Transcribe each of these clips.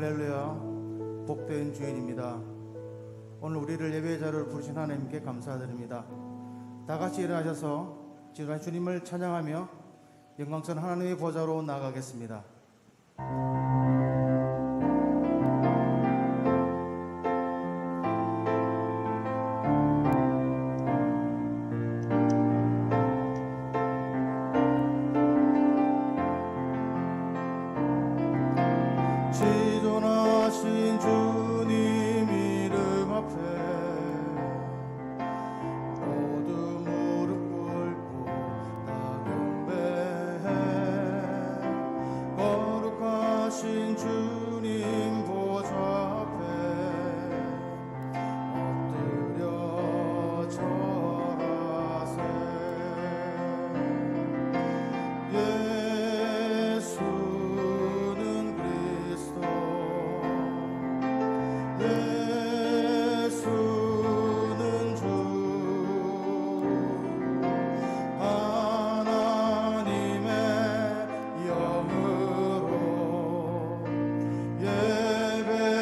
할렐루야, 복된 주일입니다. 오늘 우리를 예배의 자리로 부르신 하나님께 감사드립니다. 다 같이 일어나셔서 지금 주님을 찬양하며 영광스러운 하나님의 보좌로 나아가겠습니다. 지존하신 주님 이름 앞에 모두 무릎 꿇고 다 경배해. 거룩하신 주님 보좌 앞에 엎드려 절하세. 예수는 그리스도, 예수는 주, 하나님의 영으로 예배드리리.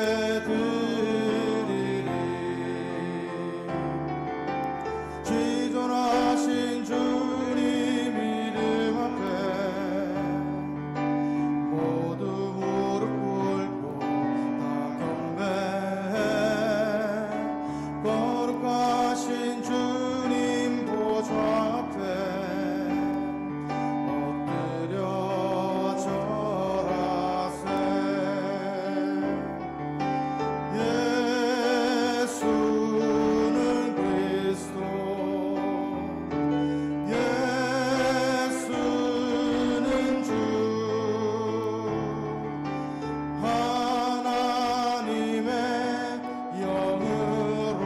지존하신 주님 이름 앞에 모두 무릎 꿇고 다 경배해. 거룩하신 주님 보좌 앞에 엎드려 절하세. 예수는 그리스도, 예수는 주, 하나님의 영으로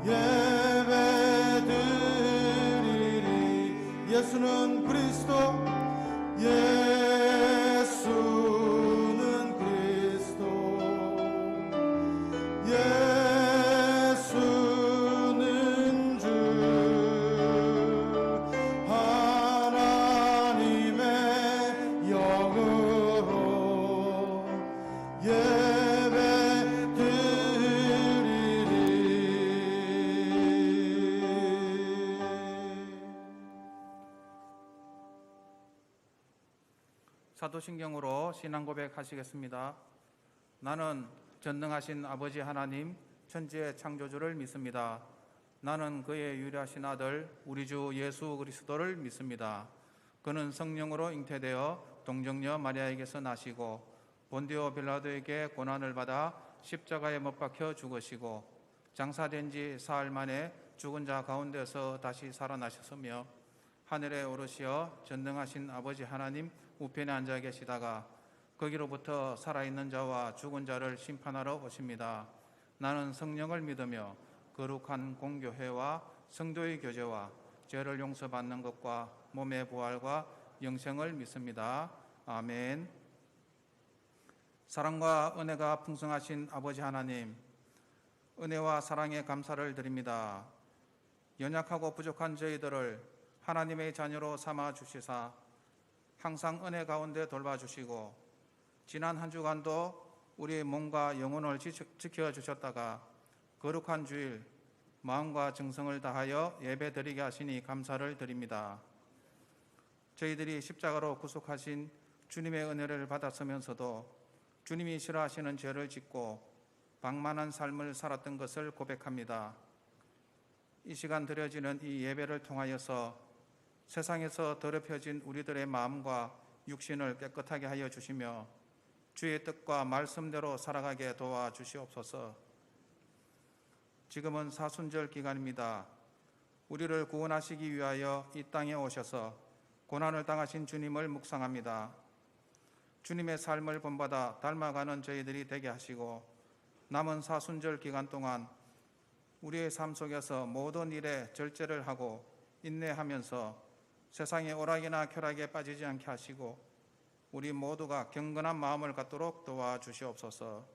예배드리리. 예수는 그리스도, 예수는 그리스도, 예수는 주, 하나님의 영으로 사도신경으로 신앙 고백하시겠습니다. 나는 전능하신 아버지 하나님 천지의 창조주를 믿습니다. 나는 그의 유일하신 아들 우리 주 예수 그리스도를 믿습니다. 그는 성령으로 잉태되어 동정녀 마리아에게서 나시고 본디오 빌라도에게 고난을 받아 십자가에 못 박혀 죽으시고 장사된 지 사흘 만에 죽은 자 가운데서 다시 살아나셨으며 하늘에 오르시어 전능하신 아버지 하나님 우편에 앉아 계시다가 거기로부터 살아있는 자와 죽은 자를 심판하러 오십니다. 나는 성령을 믿으며 거룩한 공교회와 성도의 교제와 죄를 용서받는 것과 몸의 부활과 영생을 믿습니다. 아멘. 사랑과 은혜가 풍성하신 아버지 하나님, 은혜와 사랑에 감사를 드립니다. 연약하고 부족한 저희들을 하나님의 자녀로 삼아 주시사 항상 은혜 가운데 돌봐주시고 지난 한 주간도 우리의 몸과 영혼을 지켜주셨다가 거룩한 주일 마음과 정성을 다하여 예배드리게 하시니 감사를 드립니다. 저희들이 십자가로 구속하신 주님의 은혜를 받았으면서도 주님이 싫어하시는 죄를 짓고 방만한 삶을 살았던 것을 고백합니다. 이 시간 드려지는 이 예배를 통하여서 세상에서 더럽혀진 우리들의 마음과 육신을 깨끗하게 하여 주시며 주의 뜻과 말씀대로 살아가게 도와주시옵소서. 지금은 사순절 기간입니다. 우리를 구원하시기 위하여 이 땅에 오셔서 고난을 당하신 주님을 묵상합니다. 주님의 삶을 본받아 닮아가는 저희들이 되게 하시고 남은 사순절 기간 동안 우리의 삶 속에서 모든 일에 절제를 하고 인내하면서 세상의 오락이나 쾌락에 빠지지 않게 하시고 우리 모두가 경건한 마음을 갖도록 도와주시옵소서.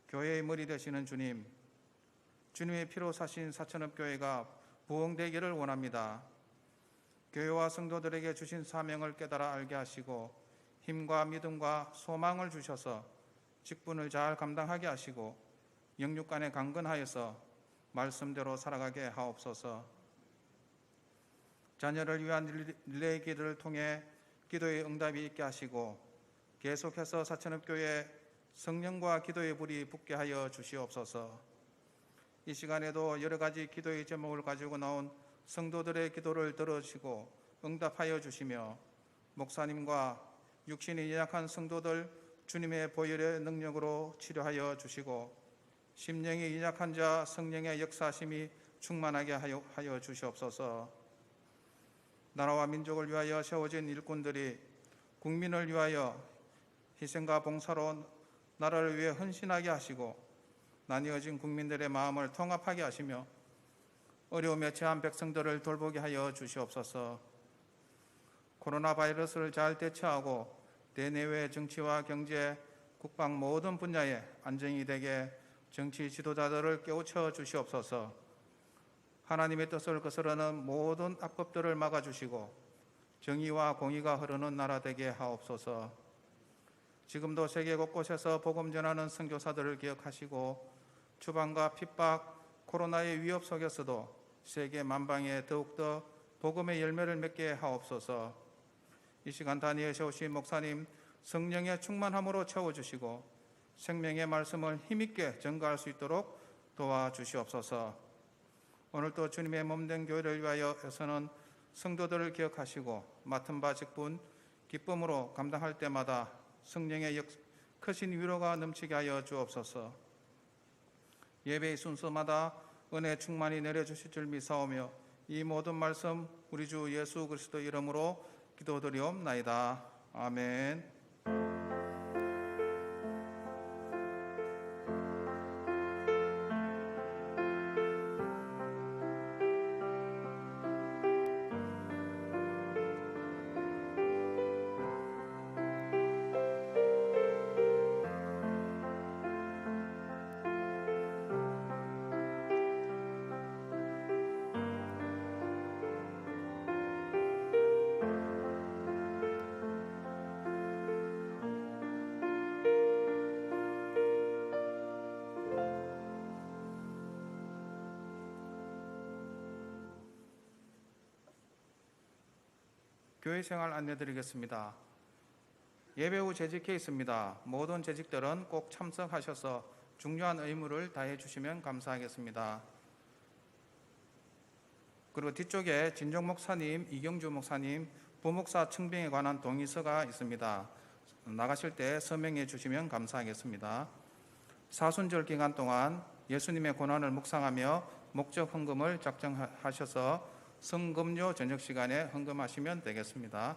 교회의 머리 되시는 주님, 주님의 피로 사신 사천읍교회가 부흥되기를 원합니다. 교회와 성도들에게 주신 사명을 깨달아 알게 하시고 힘과 믿음과 소망을 주셔서 직분을 잘 감당하게 하시고 영육간에 강건하여서 말씀대로 살아가게 하옵소서. 자녀를 위한 릴레이 기도를 통해 기도의 응답이 있게 하시고 계속해서 사천읍교회 성령과 기도의 불이 붙게 하여 주시옵소서. 이 시간에도 여러 가지 기도의 제목을 가지고 나온 성도들의 기도를 들으시고 응답하여 주시며 목사님과 육신이 연약한 성도들 주님의 보혈의 능력으로 치료하여 주시고 심령이 연약한 자 성령의 역사심이 충만하게 하여 주시옵소서. 나라와 민족을 위하여 세워진 일꾼들이 국민을 위하여 희생과 봉사로 나라를 위해 헌신하게 하시고 나뉘어진 국민들의 마음을 통합하게 하시며 어려움에 처한 백성들을 돌보게 하여 주시옵소서. 코로나 바이러스를 잘 대처하고 대내외 정치와 경제, 국방 모든 분야에 안정이 되게 정치 지도자들을 깨우쳐 주시옵소서. 하나님의 뜻을 거스르는 모든 악법들을 막아주시고 정의와 공의가 흐르는 나라 되게 하옵소서. 지금도 세계 곳곳에서 복음 전하는 선교사들을 기억하시고 추방과 핍박, 코로나의 위협 속에서도 세계 만방에 더욱더 복음의 열매를 맺게 하옵소서. 이 시간 단위에 세우신 목사님 성령의 충만함으로 채워주시고 생명의 말씀을 힘있게 전가할 수 있도록 도와주시옵소서. 오늘도 주님의 몸된 교회를 위하여 애쓰는 성도들을 기억하시고 맡은 바 직분 기쁨으로 감당할 때마다 성령의 크신 위로가 넘치게 하여 주옵소서. 예배의 순서마다 은혜 충만히 내려주실 줄 믿사오며 이 모든 말씀 우리 주 예수 그리스도 이름으로 기도드리옵나이다. 아멘. 교회 생활 안내드리겠습니다. 예배 후 재직회 있습니다. 모든 재직들은 꼭 참석하셔서 중요한 의무를 다해 주시면 감사하겠습니다. 그리고 뒤쪽에 진정 목사님, 이경주 목사님, 부목사 청빙에 관한 동의서가 있습니다. 나가실 때 서명해 주시면 감사하겠습니다. 사순절 기간 동안 예수님의 고난을 묵상하며 목적 헌금을 작정하셔서 성금요 저녁 시간에 헌금하시면 되겠습니다.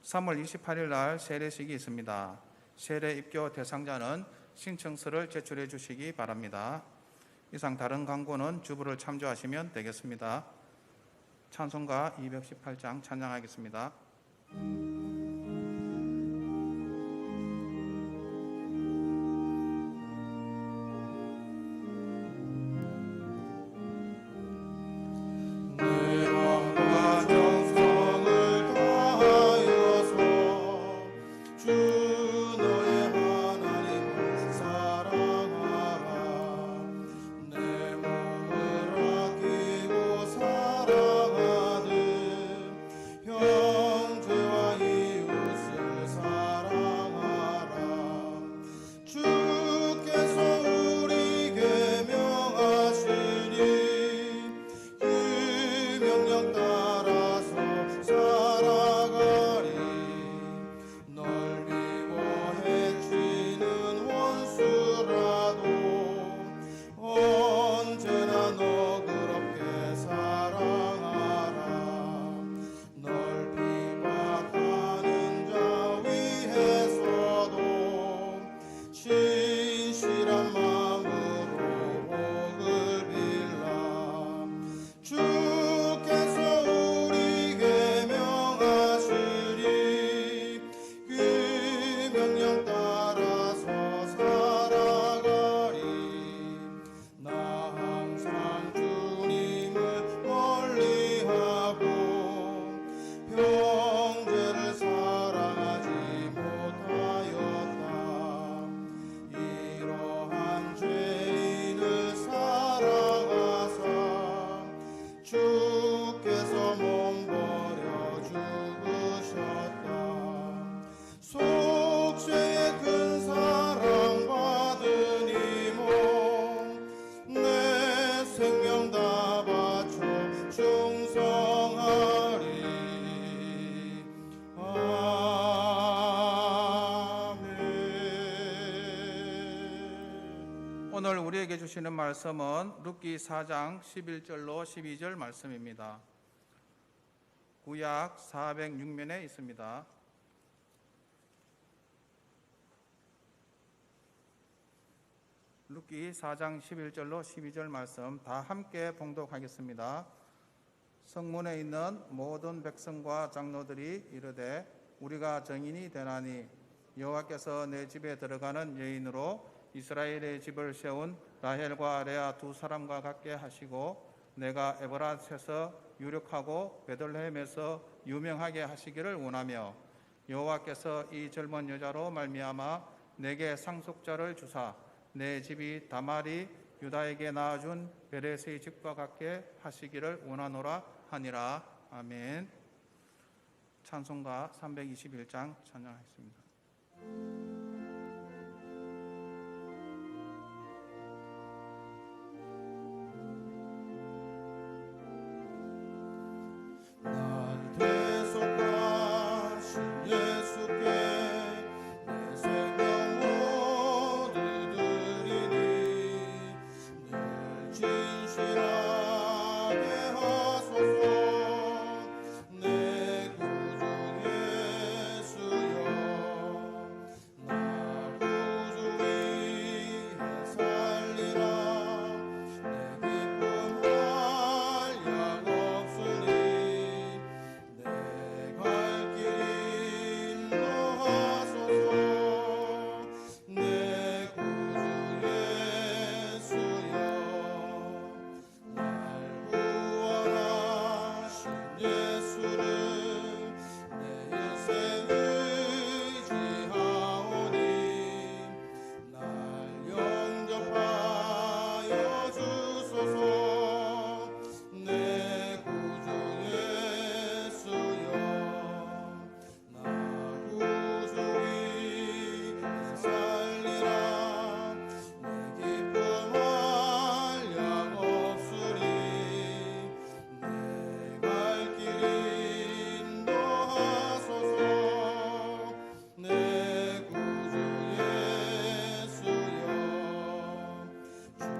3월 28일 날 세례식이 있습니다. 세례 입교 대상자는 신청서를 제출해 주시기 바랍니다. 이상 다른 광고는 주부를 참조하시면 되겠습니다. 찬송가 218장 찬양하겠습니다. 주께서 주께서 몸 버려 죽으셨다. 속죄의 큰 사랑 받은 이 몸 내 생명 다 바쳐 충성하리. 아멘. 오늘 우리에게 주시는 말씀은 룻기 4장 11절로 12절 말씀입니다. 구약 406면에 있습니다. 룻기 4장 11절로 12절 말씀 다 함께 봉독하겠습니다. 성문에 있는 모든 백성과 장로들이 이르되 우리가 정인이 되나니 여호와께서 내 집에 들어가는 여인으로 이스라엘의 집을 세운 라헬과 레아 두 사람과 같게 하시고 내가 에브라스에서 유력하고 베들레헴에서 유명하게 하시기를 원하며 여호와께서 이 젊은 여자로 말미암아 내게 상속자를 주사 내 집이 다말이 유다에게 낳아준 베레스의 집과 같게 하시기를 원하노라 하니라. 아멘. 찬송가 321장 찬양하겠습니다. 날 대속하신 예수께 내 생명 모두 드리니 늘 진실하게 하소서. 내 구주 예수여 나 구주 위에 살리라. 내 기쁨 한량 없으니 내 갈 길 인도하소서. 내 구주 예수여 날 구원하신 예수를 내 인생 의지하오니 날 영접하여 주소서. 내 구주 예수여 나 구주 위에 살리라. 내 기쁨 한량 없으리 내 갈 길 인도하소서. 내 구주 예수여 주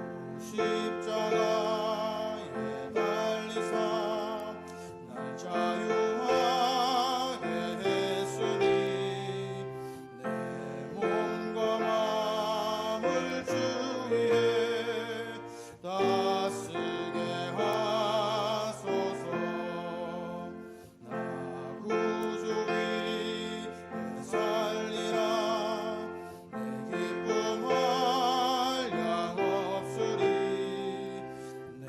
십자가에 달리사 날 자유하게 했으니 내 몸과 마음을 주 위에 다쓰게 하소서. 나 구주 위에 살리라. 내 기쁨 한량 없으리 내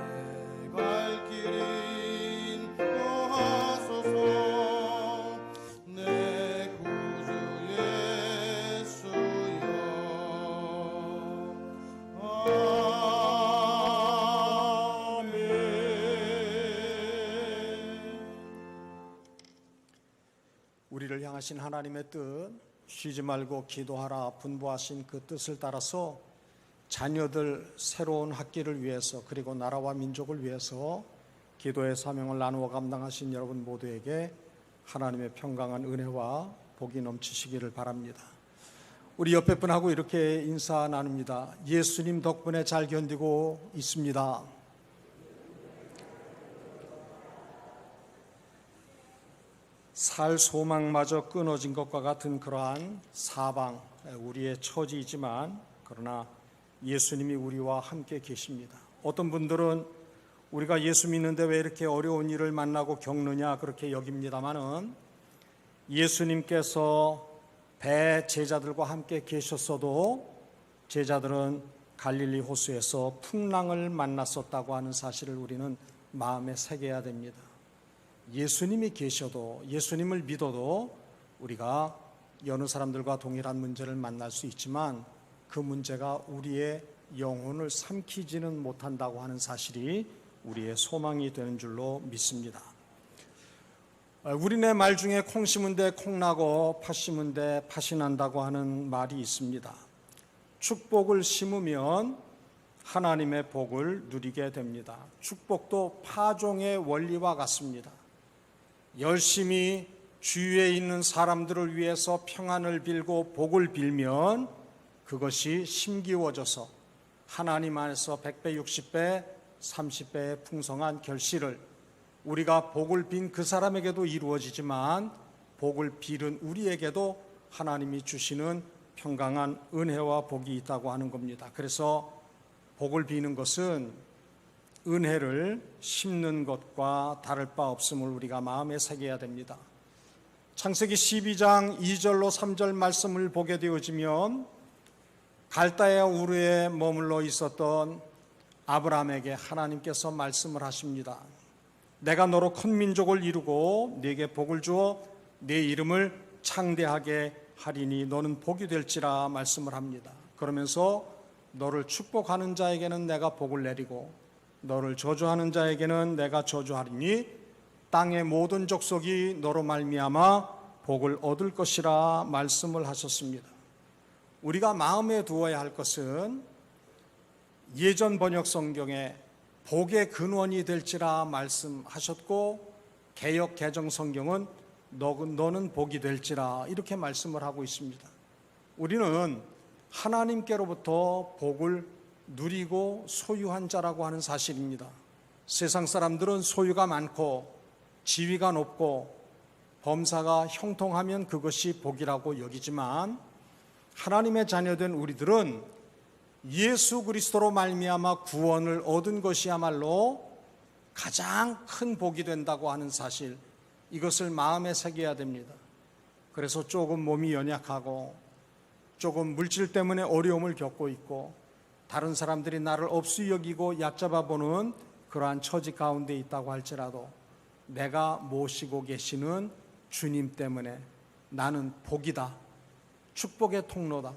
갈 길 인도하소서. 내 구주 예수여 아멘. 우리를 향하신 하나님의 뜻, 쉬지 말고 기도하라 분부하신 그 뜻을 따라서 자녀들 새로운 학기를 위해서 그리고 나라와 민족을 위해서 기도의 사명을 나누어 감당하신 여러분 모두에게 하나님의 평강한 은혜와 복이 넘치시기를 바랍니다. 우리 옆에 분하고 이렇게 인사 나눕니다. 예수님 덕분에 잘 견디고 있습니다. 살 소망마저 끊어진 것과 같은 그러한 사방, 우리의 처지이지만 그러나 예수님이 우리와 함께 계십니다. 어떤 분들은 우리가 예수 믿는데 왜 이렇게 어려운 일을 만나고 겪느냐 그렇게 여깁니다마는 예수님께서 배 제자들과 함께 계셨어도 제자들은 갈릴리 호수에서 풍랑을 만났었다고 하는 사실을 우리는 마음에 새겨야 됩니다. 예수님이 계셔도, 예수님을 믿어도 우리가 여느 사람들과 동일한 문제를 만날 수 있지만 그 문제가 우리의 영혼을 삼키지는 못한다고 하는 사실이 우리의 소망이 되는 줄로 믿습니다. 우리네 말 중에 콩 심은 데 콩 나고 팥 심은 데 팥이 난다고 하는 말이 있습니다. 축복을 심으면 하나님의 복을 누리게 됩니다. 축복도 파종의 원리와 같습니다. 열심히 주위에 있는 사람들을 위해서 평안을 빌고 복을 빌면 그것이 심기워져서 하나님 안에서 100배, 60배, 30배의 풍성한 결실을 우리가 복을 빈 그 사람에게도 이루어지지만 복을 빌은 우리에게도 하나님이 주시는 평강한 은혜와 복이 있다고 하는 겁니다. 그래서 복을 비는 것은 은혜를 심는 것과 다를 바 없음을 우리가 마음에 새겨야 됩니다. 창세기 12장 2절로 3절 말씀을 보게 되어지면 갈다야 우르에 머물러 있었던 아브라함에게 하나님께서 말씀을 하십니다. 내가 너로 큰 민족을 이루고 네게 복을 주어 네 이름을 창대하게 하리니 너는 복이 될지라 말씀을 합니다. 그러면서 너를 축복하는 자에게는 내가 복을 내리고 너를 저주하는 자에게는 내가 저주하리니 땅의 모든 족속이 너로 말미암아 복을 얻을 것이라 말씀을 하셨습니다. 우리가 마음에 두어야 할 것은 예전 번역 성경에 복의 근원이 될지라 말씀하셨고 개역 개정 성경은 너는 복이 될지라 이렇게 말씀을 하고 있습니다. 우리는 하나님께로부터 복을 누리고 소유한 자라고 하는 사실입니다. 세상 사람들은 소유가 많고 지위가 높고 범사가 형통하면 그것이 복이라고 여기지만 하나님의 자녀된 우리들은 예수 그리스도로 말미암아 구원을 얻은 것이야말로 가장 큰 복이 된다고 하는 사실, 이것을 마음에 새겨야 됩니다. 그래서 조금 몸이 연약하고 조금 물질 때문에 어려움을 겪고 있고 다른 사람들이 나를 없이 여기고 얕잡아 보는 그러한 처지 가운데 있다고 할지라도 내가 모시고 계시는 주님 때문에 나는 복이다, 축복의 통로다,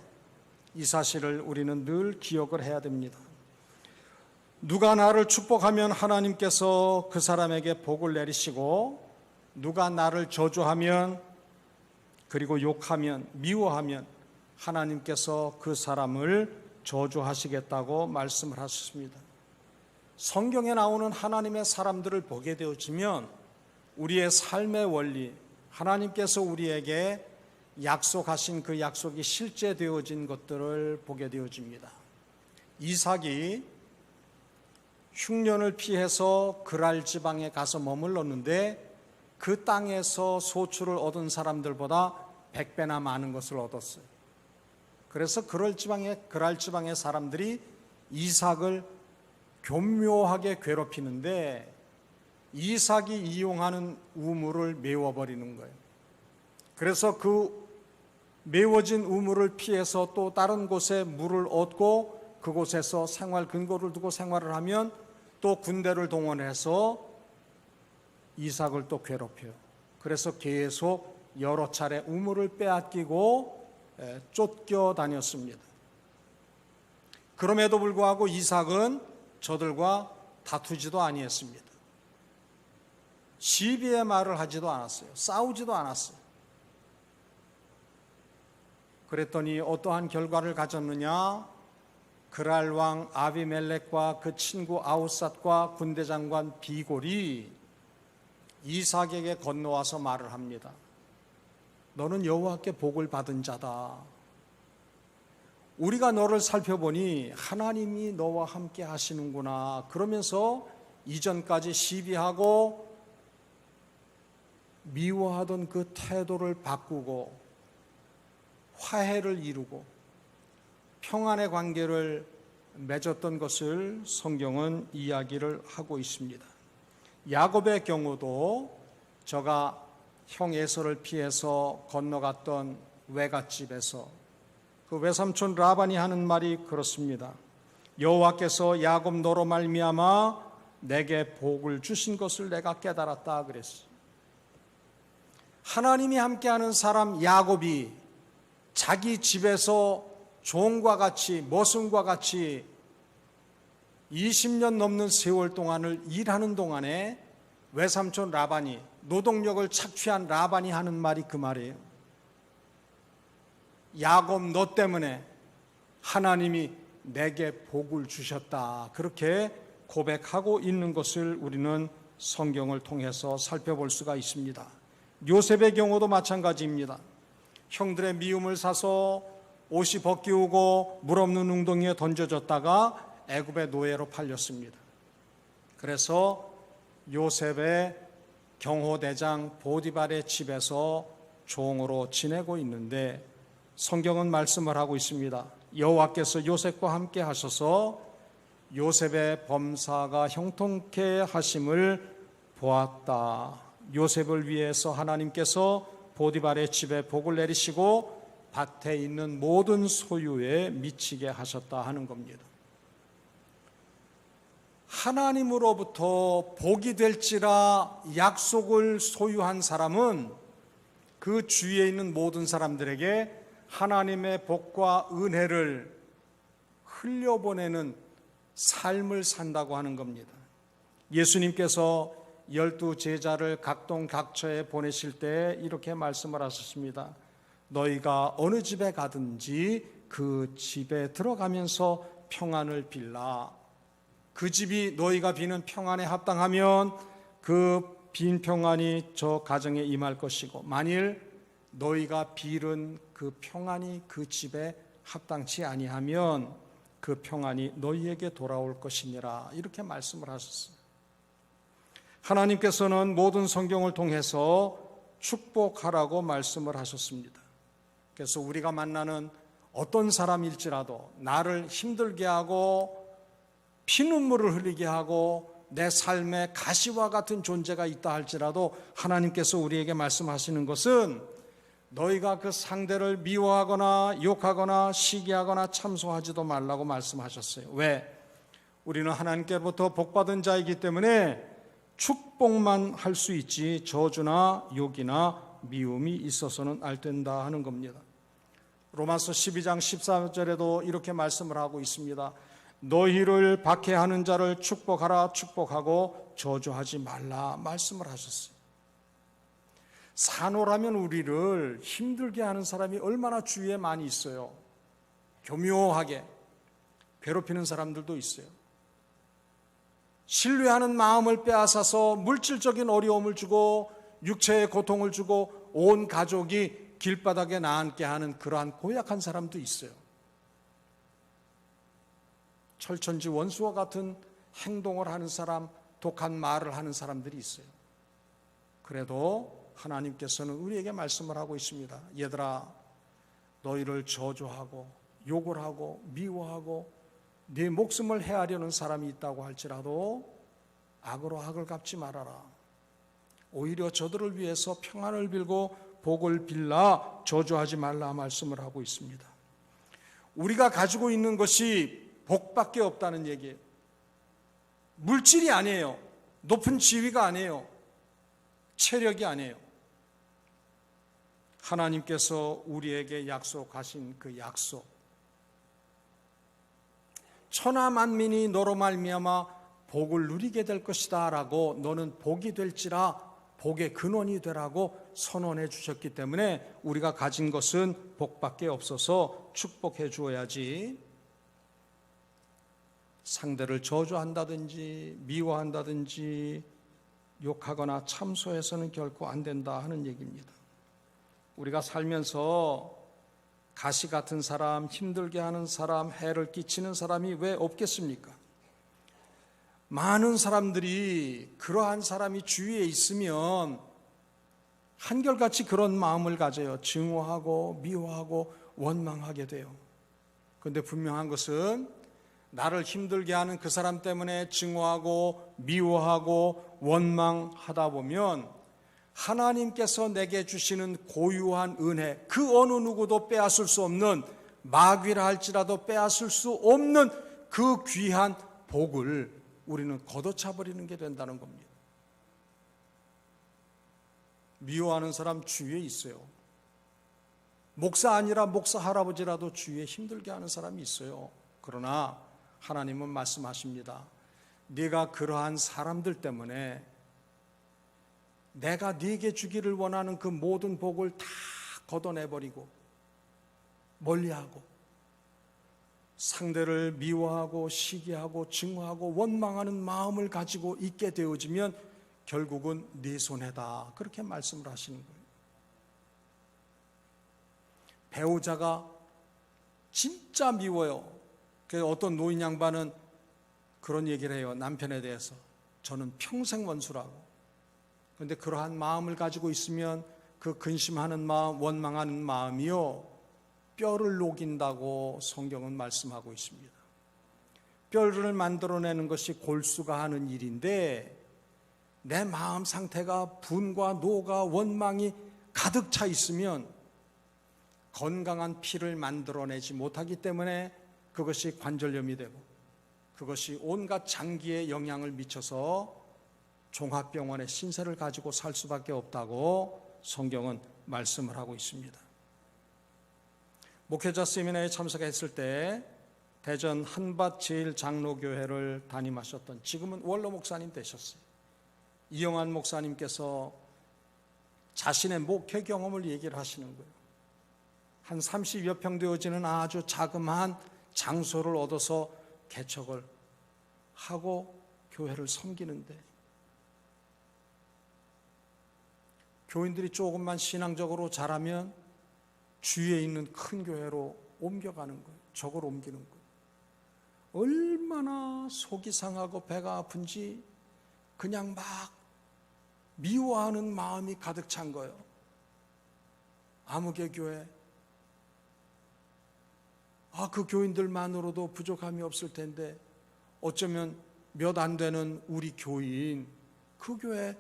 이 사실을 우리는 늘 기억을 해야 됩니다. 누가 나를 축복하면 하나님께서 그 사람에게 복을 내리시고 누가 나를 저주하면 그리고 욕하면 미워하면 하나님께서 그 사람을 저주하시겠다고 말씀을 하셨습니다. 성경에 나오는 하나님의 사람들을 보게 되어지면 우리의 삶의 원리, 하나님께서 우리에게 약속하신 그 약속이 실제되어진 것들을 보게 되어집니다. 이삭이 흉년을 피해서 그랄 지방에 가서 머물렀는데 그 땅에서 소출을 얻은 사람들보다 100배나 많은 것을 얻었어요. 그래서 그랄 지방의 사람들이 이삭을 교묘하게 괴롭히는데 이삭이 이용하는 우물을 메워버리는 거예요. 그래서 그 메워진 우물을 피해서 또 다른 곳에 물을 얻고 그곳에서 생활 근거를 두고 생활을 하면 또 군대를 동원해서 이삭을 또 괴롭혀요. 그래서 계속 여러 차례 우물을 빼앗기고 쫓겨다녔습니다. 그럼에도 불구하고 이삭은 저들과 다투지도 아니했습니다. 시비의 말을 하지도 않았어요. 싸우지도 않았어요. 그랬더니 어떠한 결과를 가졌느냐? 그랄 왕 아비멜렉과 그 친구 아우삿과 군대 장관 비골이 이삭에게 건너와서 말을 합니다. 너는 여호와께 복을 받은 자다. 우리가 너를 살펴보니 하나님이 너와 함께 하시는구나. 그러면서 이전까지 시비하고 미워하던 그 태도를 바꾸고 화해를 이루고 평안의 관계를 맺었던 것을 성경은 이야기를 하고 있습니다. 야곱의 경우도 저가 형 에서를 피해서 건너갔던 외갓집에서 그 외삼촌 라반이 하는 말이 그렇습니다. 여호와께서 야곱 너로 말미암아 내게 복을 주신 것을 내가 깨달았다 그랬어요. 하나님이 함께하는 사람 야곱이 자기 집에서 종과 같이 머슴과 같이 20년 넘는 세월 동안을 일하는 동안에 외삼촌 라반이, 노동력을 착취한 라반이 하는 말이 그 말이에요. 야곱, 너 때문에 하나님이 내게 복을 주셨다. 그렇게 고백하고 있는 것을 우리는 성경을 통해서 살펴볼 수가 있습니다. 요셉의 경우도 마찬가지입니다. 형들의 미움을 사서 옷이 벗기우고 물 없는 웅덩이에 던져졌다가 애굽의 노예로 팔렸습니다. 그래서 요셉의 경호대장 보디발의 집에서 종으로 지내고 있는데 성경은 말씀을 하고 있습니다. 여호와께서 요셉과 함께 하셔서 요셉의 범사가 형통케 하심을 보았다. 요셉을 위해서 하나님께서 보디발의 집에 복을 내리시고 밭에 있는 모든 소유에 미치게 하셨다 하는 겁니다. 하나님으로부터 복이 될지라 약속을 소유한 사람은 그 주위에 있는 모든 사람들에게 하나님의 복과 은혜를 흘려보내는 삶을 산다고 하는 겁니다. 예수님께서 12 제자를 각동각처에 보내실 때 이렇게 말씀을 하셨습니다. 너희가 어느 집에 가든지 그 집에 들어가면서 평안을 빌라. 그 집이 너희가 비는 평안에 합당하면 그 빈 평안이 저 가정에 임할 것이고, 만일 너희가 빌은 그 평안이 그 집에 합당치 아니하면 그 평안이 너희에게 돌아올 것이니라. 이렇게 말씀을 하셨어요. 하나님께서는 모든 성경을 통해서 축복하라고 말씀을 하셨습니다. 그래서 우리가 만나는 어떤 사람일지라도 나를 힘들게 하고 피눈물을 흘리게 하고 내 삶에 가시와 같은 존재가 있다 할지라도 하나님께서 우리에게 말씀하시는 것은 너희가 그 상대를 미워하거나 욕하거나 시기하거나 참소하지도 말라고 말씀하셨어요. 왜? 우리는 하나님께로부터 복받은 자이기 때문에 축복만 할 수 있지 저주나 욕이나 미움이 있어서는 안 된다 하는 겁니다. 로마서 12장 14절에도 이렇게 말씀을 하고 있습니다. 너희를 박해하는 자를 축복하라. 축복하고 저주하지 말라 말씀을 하셨어요. 산호라면 우리를 힘들게 하는 사람이 얼마나 주위에 많이 있어요. 교묘하게 괴롭히는 사람들도 있어요. 신뢰하는 마음을 빼앗아서 물질적인 어려움을 주고 육체의 고통을 주고 온 가족이 길바닥에 나앉게 하는 그러한 고약한 사람도 있어요. 철천지 원수와 같은 행동을 하는 사람, 독한 말을 하는 사람들이 있어요. 그래도 하나님께서는 우리에게 말씀을 하고 있습니다. 얘들아, 너희를 저주하고 욕을 하고 미워하고 네 목숨을 해하려는 사람이 있다고 할지라도 악으로 악을 갚지 말아라. 오히려 저들을 위해서 평안을 빌고 복을 빌라 저주하지 말라 말씀을 하고 있습니다. 우리가 가지고 있는 것이 복밖에 없다는 얘기예요. 물질이 아니에요. 높은 지위가 아니에요. 체력이 아니에요. 하나님께서 우리에게 약속하신 그 약속, 천하 만민이 너로 말미암아 복을 누리게 될 것이다 라고, 너는 복이 될지라 복의 근원이 되라고 선언해 주셨기 때문에 우리가 가진 것은 복밖에 없어서 축복해 주어야지, 상대를 저주한다든지 미워한다든지 욕하거나 참소해서는 결코 안 된다 하는 얘기입니다. 우리가 살면서 가시 같은 사람, 힘들게 하는 사람, 해를 끼치는 사람이 왜 없겠습니까? 많은 사람들이 그러한 사람이 주위에 있으면 한결같이 그런 마음을 가져요. 증오하고 미워하고 원망하게 돼요. 그런데 분명한 것은 나를 힘들게 하는 그 사람 때문에 증오하고 미워하고 원망하다 보면 하나님께서 내게 주시는 고유한 은혜, 그 어느 누구도 빼앗을 수 없는, 마귀라 할지라도 빼앗을 수 없는 그 귀한 복을 우리는 걷어차버리는 게 된다는 겁니다. 미워하는 사람 주위에 있어요. 목사 아니라 목사 할아버지라도 주위에 힘들게 하는 사람이 있어요. 그러나 하나님은 말씀하십니다. 네가 그러한 사람들 때문에 내가 네게 주기를 원하는 그 모든 복을 다 걷어내버리고 멀리하고 상대를 미워하고 시기하고 증오하고 원망하는 마음을 가지고 있게 되어지면 결국은 네 손해다. 그렇게 말씀을 하시는 거예요. 배우자가 진짜 미워요. 그래서 어떤 노인 양반은 그런 얘기를 해요. 남편에 대해서. 저는 평생 원수라고. 그런데 그러한 마음을 가지고 있으면 그 근심하는 마음, 원망하는 마음이요, 뼈를 녹인다고 성경은 말씀하고 있습니다. 뼈를 만들어내는 것이 골수가 하는 일인데 내 마음 상태가 분과 노가 원망이 가득 차 있으면 건강한 피를 만들어내지 못하기 때문에 그것이 관절염이 되고 그것이 온갖 장기에 영향을 미쳐서 종합병원의 신세를 가지고 살 수밖에 없다고 성경은 말씀을 하고 있습니다. 목회자 세미나에 참석했을 때 대전 한밭제일장로교회를 담임하셨던, 지금은 원로 목사님 되셨어요, 이영환 목사님께서 자신의 목회 경험을 얘기를 하시는 거예요. 한 30여 평 되어지는 아주 자그마한 장소를 얻어서 개척을 하고 교회를 섬기는데 교인들이 조금만 신앙적으로 자라면 주위에 있는 큰 교회로 옮겨가는 거예요. 저걸 옮기는 거예요. 얼마나 속이 상하고 배가 아픈지 그냥 막 미워하는 마음이 가득 찬 거예요. 아무개 교회, 그 교인들만으로도 부족함이 없을 텐데 어쩌면 몇 안 되는 우리 교인 그 교회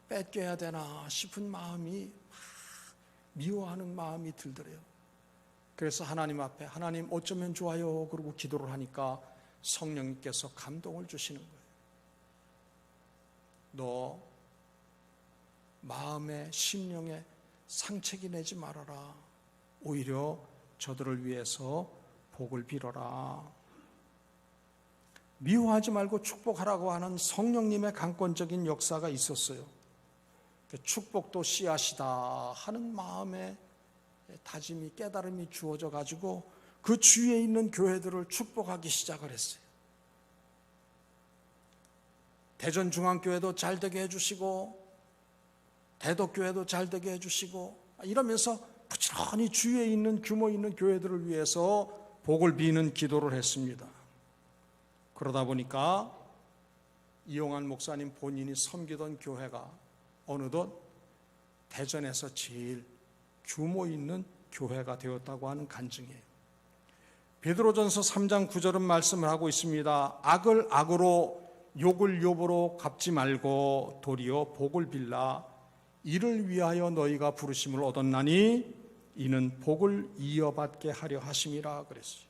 뺏겨야 되나 싶은 마음이, 미워하는 마음이 들더래요. 그래서 하나님 앞에, 하나님 어쩌면 좋아요 그러고 기도를 하니까 성령님께서 감동을 주시는 거예요. 너 마음에 심령에 상책이 내지 말아라. 오히려 저들을 위해서 복을 빌어라. 미워하지 말고 축복하라고 하는 성령님의 강권적인 역사가 있었어요. 축복도 씨앗이다 하는 마음에 다짐이, 깨달음이 주어져 가지고 그 주위에 있는 교회들을 축복하기 시작을 했어요. 대전중앙교회도 잘되게 해주시고 대덕교회도 잘되게 해주시고 이러면서 부지런히 주위에 있는 규모 있는 교회들을 위해서 복을 비는 기도를 했습니다. 그러다 보니까 이용환 목사님 본인이 섬기던 교회가 어느덧 대전에서 제일 규모 있는 교회가 되었다고 하는 간증이에요. 베드로전서 3장 9절은 말씀을 하고 있습니다. 악을 악으로 욕을 욕으로 갚지 말고 도리어 복을 빌라. 이를 위하여 너희가 부르심을 얻었나니 이는 복을 이어받게 하려 하심이라 그랬어요.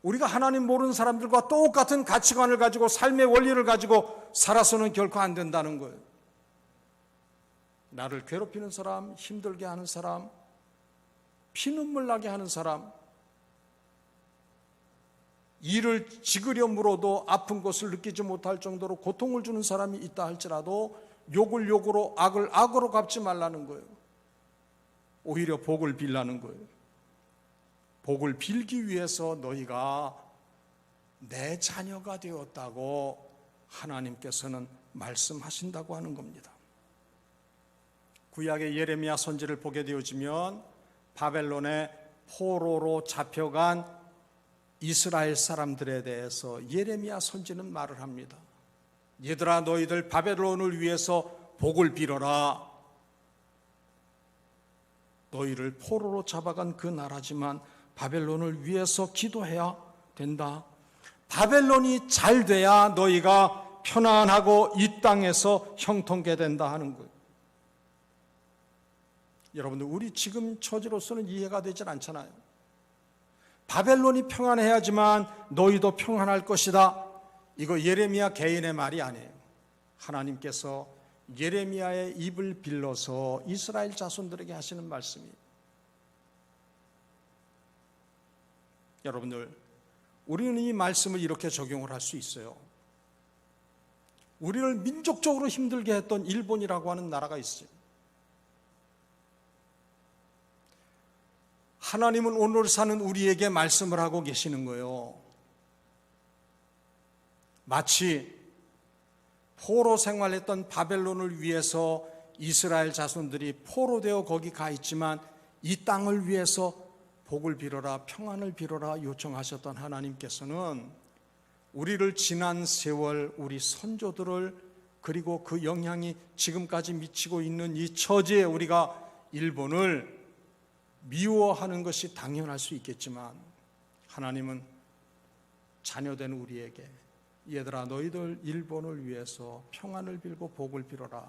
우리가 하나님 모르는 사람들과 똑같은 가치관을 가지고 삶의 원리를 가지고 살아서는 결코 안 된다는 거예요. 나를 괴롭히는 사람, 힘들게 하는 사람, 피눈물 나게 하는 사람, 이를 지으려 물어도 아픈 것을 느끼지 못할 정도로 고통을 주는 사람이 있다 할지라도 욕을 욕으로 악을 악으로 갚지 말라는 거예요. 오히려 복을 빌라는 거예요. 복을 빌기 위해서 너희가 내 자녀가 되었다고 하나님께서는 말씀하신다고 하는 겁니다. 구약의 예레미야 선지를 보게 되어지면 바벨론의 포로로 잡혀간 이스라엘 사람들에 대해서 예레미야 선지는 말을 합니다. 얘들아, 너희들 바벨론을 위해서 복을 빌어라. 너희를 포로로 잡아간 그 나라지만 바벨론을 위해서 기도해야 된다. 바벨론이 잘 돼야 너희가 편안하고 이 땅에서 형통케 된다 하는 거예요. 여러분들, 우리 지금 처지로서는 이해가 되질 않잖아요. 바벨론이 평안해야지만 너희도 평안할 것이다. 이거 예레미야 개인의 말이 아니에요. 하나님께서 예레미야의 입을 빌려서 이스라엘 자손들에게 하시는 말씀이에요. 여러분들, 우리는 이 말씀을 이렇게 적용을 할 수 있어요. 우리를 민족적으로 힘들게 했던 일본이라고 하는 나라가 있어요. 하나님은 오늘 사는 우리에게 말씀을 하고 계시는 거예요. 마치 포로 생활했던 바벨론을 위해서 이스라엘 자손들이 포로되어 거기 가 있지만 이 땅을 위해서 복을 빌어라, 평안을 빌어라 요청하셨던 하나님께서는 우리를 지난 세월 우리 선조들을 그리고 그 영향이 지금까지 미치고 있는 이 처지에 우리가 일본을 미워하는 것이 당연할 수 있겠지만 하나님은 자녀된 우리에게 얘들아 너희들 일본을 위해서 평안을 빌고 복을 빌어라.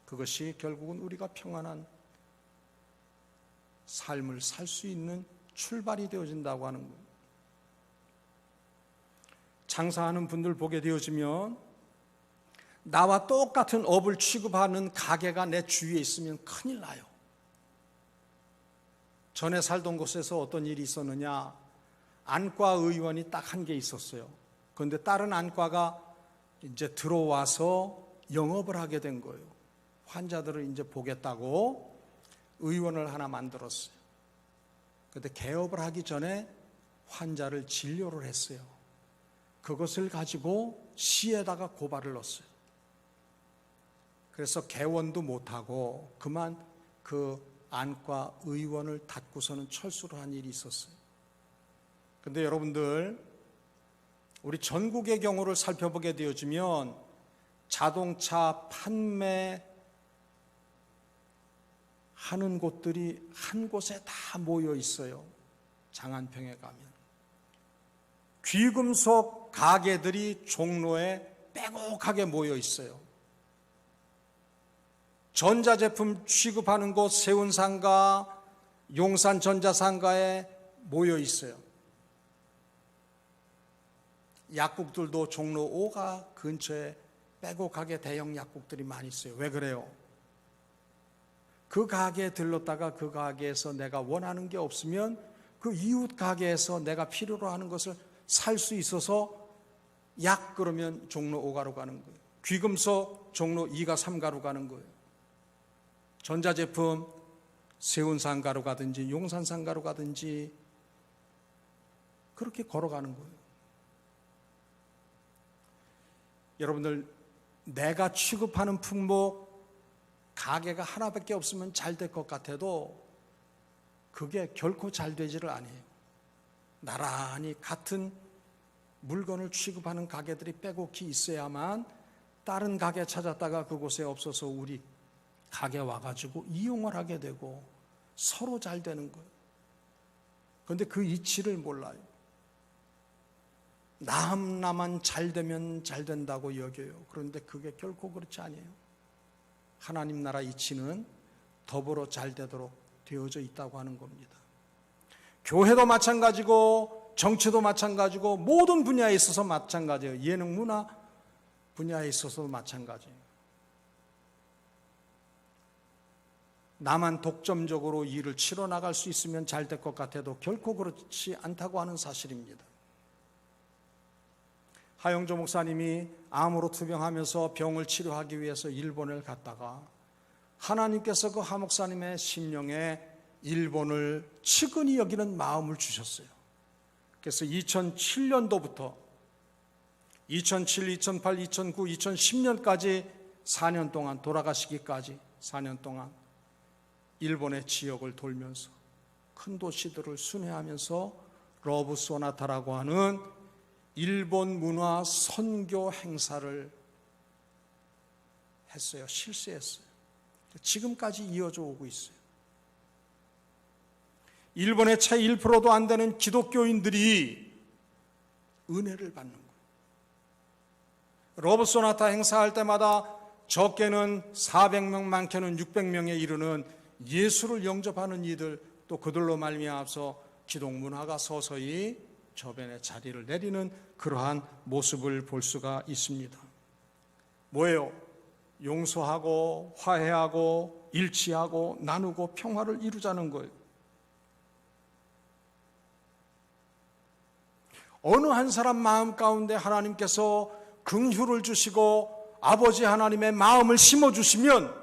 그것이 결국은 우리가 평안한 삶을 살 수 있는 출발이 되어진다고 하는 거예요. 장사하는 분들 보게 되어지면 나와 똑같은 업을 취급하는 가게가 내 주위에 있으면 큰일 나요. 전에 살던 곳에서 어떤 일이 있었느냐, 안과 의원이 딱 한 개 있었어요. 그런데 다른 안과가 이제 들어와서 영업을 하게 된 거예요. 환자들을 이제 보겠다고 의원을 하나 만들었어요. 그런데 개업을 하기 전에 환자를 진료를 했어요. 그것을 가지고 시에다가 고발을 넣었어요. 그래서 개원도 못하고 그만 그 안과 의원을 닫고서는 철수를 한 일이 있었어요. 그런데 여러분들, 우리 전국의 경우를 살펴보게 되어지면 자동차 판매 하는 곳들이 한 곳에 다 모여 있어요. 장안평에 가면 귀금속 가게들이 종로에 빼곡하게 모여 있어요. 전자제품 취급하는 곳 세운상가, 용산전자상가에 모여 있어요. 약국들도 종로 5가 근처에 빼곡하게 대형 약국들이 많이 있어요. 왜 그래요? 그 가게에 들렀다가 그 가게에서 내가 원하는 게 없으면 그 이웃 가게에서 내가 필요로 하는 것을 살 수 있어서 약 그러면 종로 5가로 가는 거예요. 귀금속 종로 2가 3가로 가는 거예요. 전자제품 세운상가로 가든지 용산상가로 가든지 그렇게 걸어가는 거예요. 여러분들, 내가 취급하는 품목 가게가 하나밖에 없으면 잘 될 것 같아도 그게 결코 잘 되지를 않아요. 나란히 같은 물건을 취급하는 가게들이 빼곡히 있어야만 다른 가게 찾았다가 그곳에 없어서 우리 가게 와가지고 이용을 하게 되고 서로 잘 되는 거예요. 그런데 그 이치를 몰라요. 나만 잘 되면 잘 된다고 여겨요. 그런데 그게 결코 그렇지 않아요. 하나님 나라 이치는 더불어 잘 되도록 되어져 있다고 하는 겁니다. 교회도 마찬가지고 정치도 마찬가지고 모든 분야에 있어서 마찬가지예요. 예능 문화 분야에 있어서도 마찬가지예요. 나만 독점적으로 일을 치러 나갈 수 있으면 잘 될 것 같아도 결코 그렇지 않다고 하는 사실입니다. 하영조 목사님이 암으로 투병하면서 병을 치료하기 위해서 일본을 갔다가 하나님께서 그 하 목사님의 심령에 일본을 측은히 여기는 마음을 주셨어요. 그래서 2007년도부터 2007, 2008, 2009, 2010년까지 4년 동안 돌아가시기까지 4년 동안 일본의 지역을 돌면서 큰 도시들을 순회하면서 러브 소나타라고 하는 일본 문화 선교 행사를 했어요. 실시했어요. 지금까지 이어져 오고 있어요. 일본의 채 1%도 안 되는 기독교인들이 은혜를 받는 거예요. 러브 소나타 행사할 때마다 적게는 400명, 많게는 600명에 이르는 예수를 영접하는 이들, 또 그들로 말미암아서 기독 문화가 서서히 저변에 자리를 내리는 그러한 모습을 볼 수가 있습니다. 뭐예요? 용서하고 화해하고 일치하고 나누고 평화를 이루자는 거예요. 어느 한 사람 마음 가운데 하나님께서 긍휼을 주시고 아버지 하나님의 마음을 심어주시면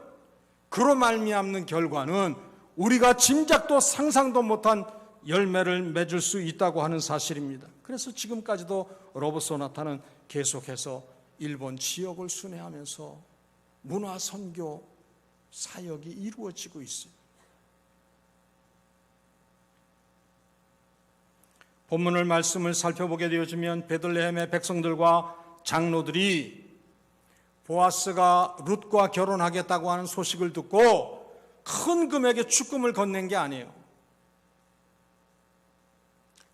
그로 말미암는 결과는 우리가 짐작도 상상도 못한 열매를 맺을 수 있다고 하는 사실입니다. 그래서 지금까지도 로봇 소나타는 계속해서 일본 지역을 순회하면서 문화 선교 사역이 이루어지고 있어요. 본문을 말씀을 살펴보게 되어지면 베들레헴의 백성들과 장로들이 보아스가 룻과 결혼하겠다고 하는 소식을 듣고 큰 금액의 축금을 건넨 게 아니에요.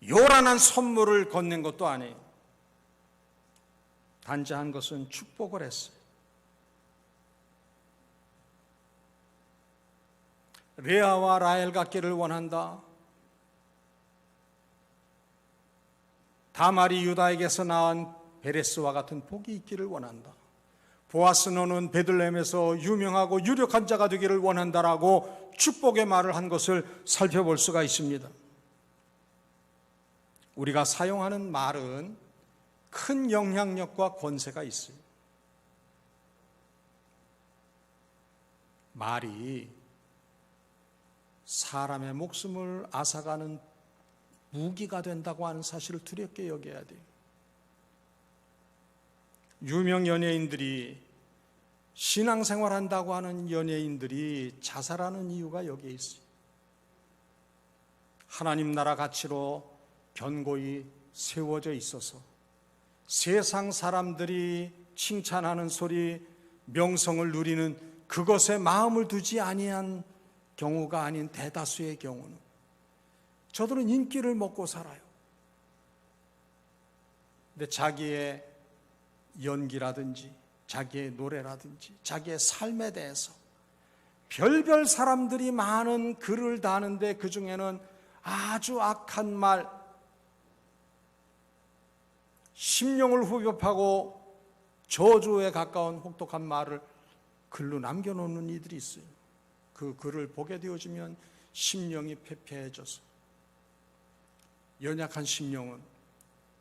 요란한 선물을 건넨 것도 아니에요. 단지 한 것은 축복을 했어요. 레아와 라헬 갖기를 원한다. 다말이 유다에게서 낳은 베레스와 같은 복이 있기를 원한다. 보아스 너는 베들레헴에서 유명하고 유력한 자가 되기를 원한다라고 축복의 말을 한 것을 살펴볼 수가 있습니다. 우리가 사용하는 말은 큰 영향력과 권세가 있어요. 말이 사람의 목숨을 앗아가는 무기가 된다고 하는 사실을 두렵게 여겨야 돼요. 유명 연예인들이, 신앙생활한다고 하는 연예인들이 자살하는 이유가 여기에 있어요. 하나님 나라 가치로 견고히 세워져 있어서 세상 사람들이 칭찬하는 소리, 명성을 누리는 그것에 마음을 두지 아니한 경우가 아닌 대다수의 경우는 저들은 인기를 먹고 살아요. 근데 자기의 연기라든지 자기의 노래라든지 자기의 삶에 대해서 별별 사람들이 많은 글을 다는데 그 중에는 아주 악한 말, 심령을 후벼파고 저주에 가까운 혹독한 말을 글로 남겨놓는 이들이 있어요. 그 글을 보게 되어지면 심령이 패패해져서 연약한 심령은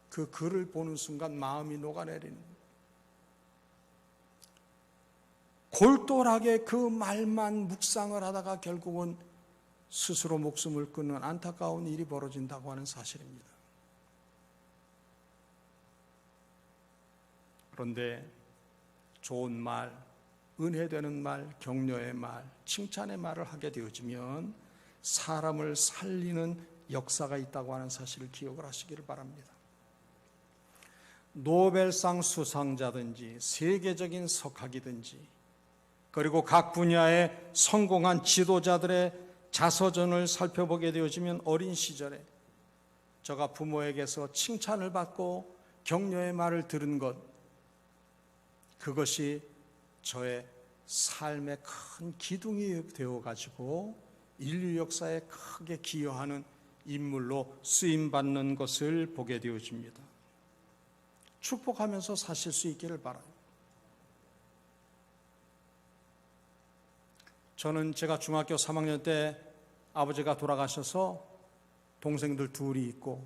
그 글을 보는 순간 마음이 녹아내리는 거예요. 골똘하게 그 말만 묵상을 하다가 결국은 스스로 목숨을 끊는 안타까운 일이 벌어진다고 하는 사실입니다. 그런데 좋은 말, 은혜되는 말, 격려의 말, 칭찬의 말을 하게 되어지면 사람을 살리는 역사가 있다고 하는 사실을 기억을 하시기를 바랍니다. 노벨상 수상자든지 세계적인 석학이든지 그리고 각 분야의 성공한 지도자들의 자서전을 살펴보게 되어지면 어린 시절에 저가 부모에게서 칭찬을 받고 격려의 말을 들은 것, 그것이 저의 삶의 큰 기둥이 되어가지고 인류 역사에 크게 기여하는 인물로 쓰임받는 것을 보게 되어집니다. 축복하면서 사실 수 있기를 바라요. 저는 제가 중학교 3학년 때 아버지가 돌아가셔서 동생들 둘이 있고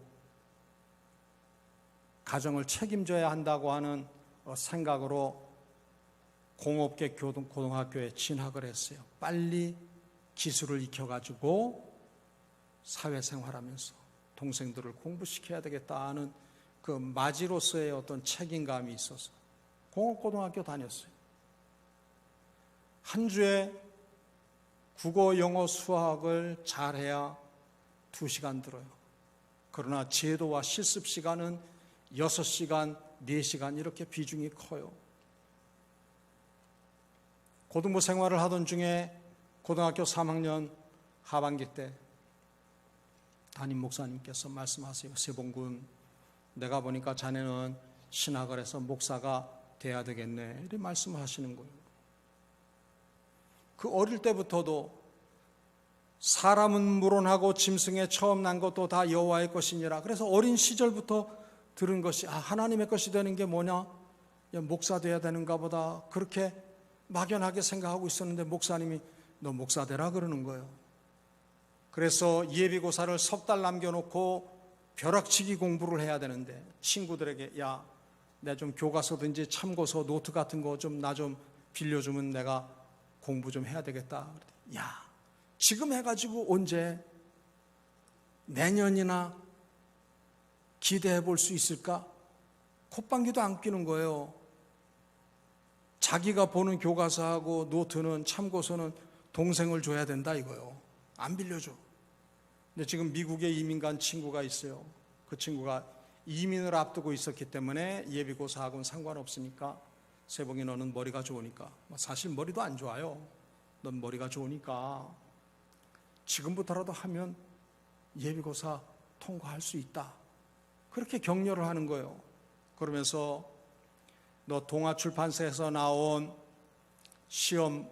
가정을 책임져야 한다고 하는 생각으로 공업계 고등학교에 진학을 했어요. 빨리 기술을 익혀가지고 사회생활하면서 동생들을 공부시켜야 되겠다 하는 그 마지로서의 어떤 책임감이 있어서 공업고등학교 다녔어요. 한 주에 국어, 영어, 수학을 잘해야 2시간 들어요. 그러나 제도와 실습 시간은 6시간, 4시간 이렇게 비중이 커요. 고등부 생활을 하던 중에 고등학교 3학년 하반기 때 담임 목사님께서 말씀하세요. 세봉군, 내가 보니까 자네는 신학을 해서 목사가 돼야 되겠네, 이렇게 말씀하시는 거예요. 그 어릴 때부터도 사람은 물론하고 짐승에 처음 난 것도 다 여호와의 것이니라. 그래서 어린 시절부터 들은 것이 하나님의 것이 되는 게 뭐냐? 목사 돼야 되는가 보다, 그렇게 막연하게 생각하고 있었는데 목사님이 너 목사 되라 그러는 거예요. 그래서 예비고사를 석 달 남겨놓고 벼락치기 공부를 해야 되는데 친구들에게 야, 내 좀 교과서든지 참고서 노트 같은 거 좀 나 좀 빌려주면 내가 공부 좀 해야 되겠다. 야, 지금 해가지고 언제 내년이나 기대해 볼 수 있을까? 콧방귀도 안 끼는 거예요. 자기가 보는 교과서하고 노트는 참고서는 동생을 줘야 된다 이거요. 안 빌려줘. 근데 지금 미국에 이민 간 친구가 있어요. 그 친구가 이민을 앞두고 있었기 때문에 예비고사하고는 상관없으니까 세봉이 너는 머리가 좋으니까, 사실 머리도 안 좋아요. 넌 머리가 좋으니까 지금부터라도 하면 예비고사 통과할 수 있다. 그렇게 격려를 하는 거예요. 그러면서 너 동아출판사에서 나온 시험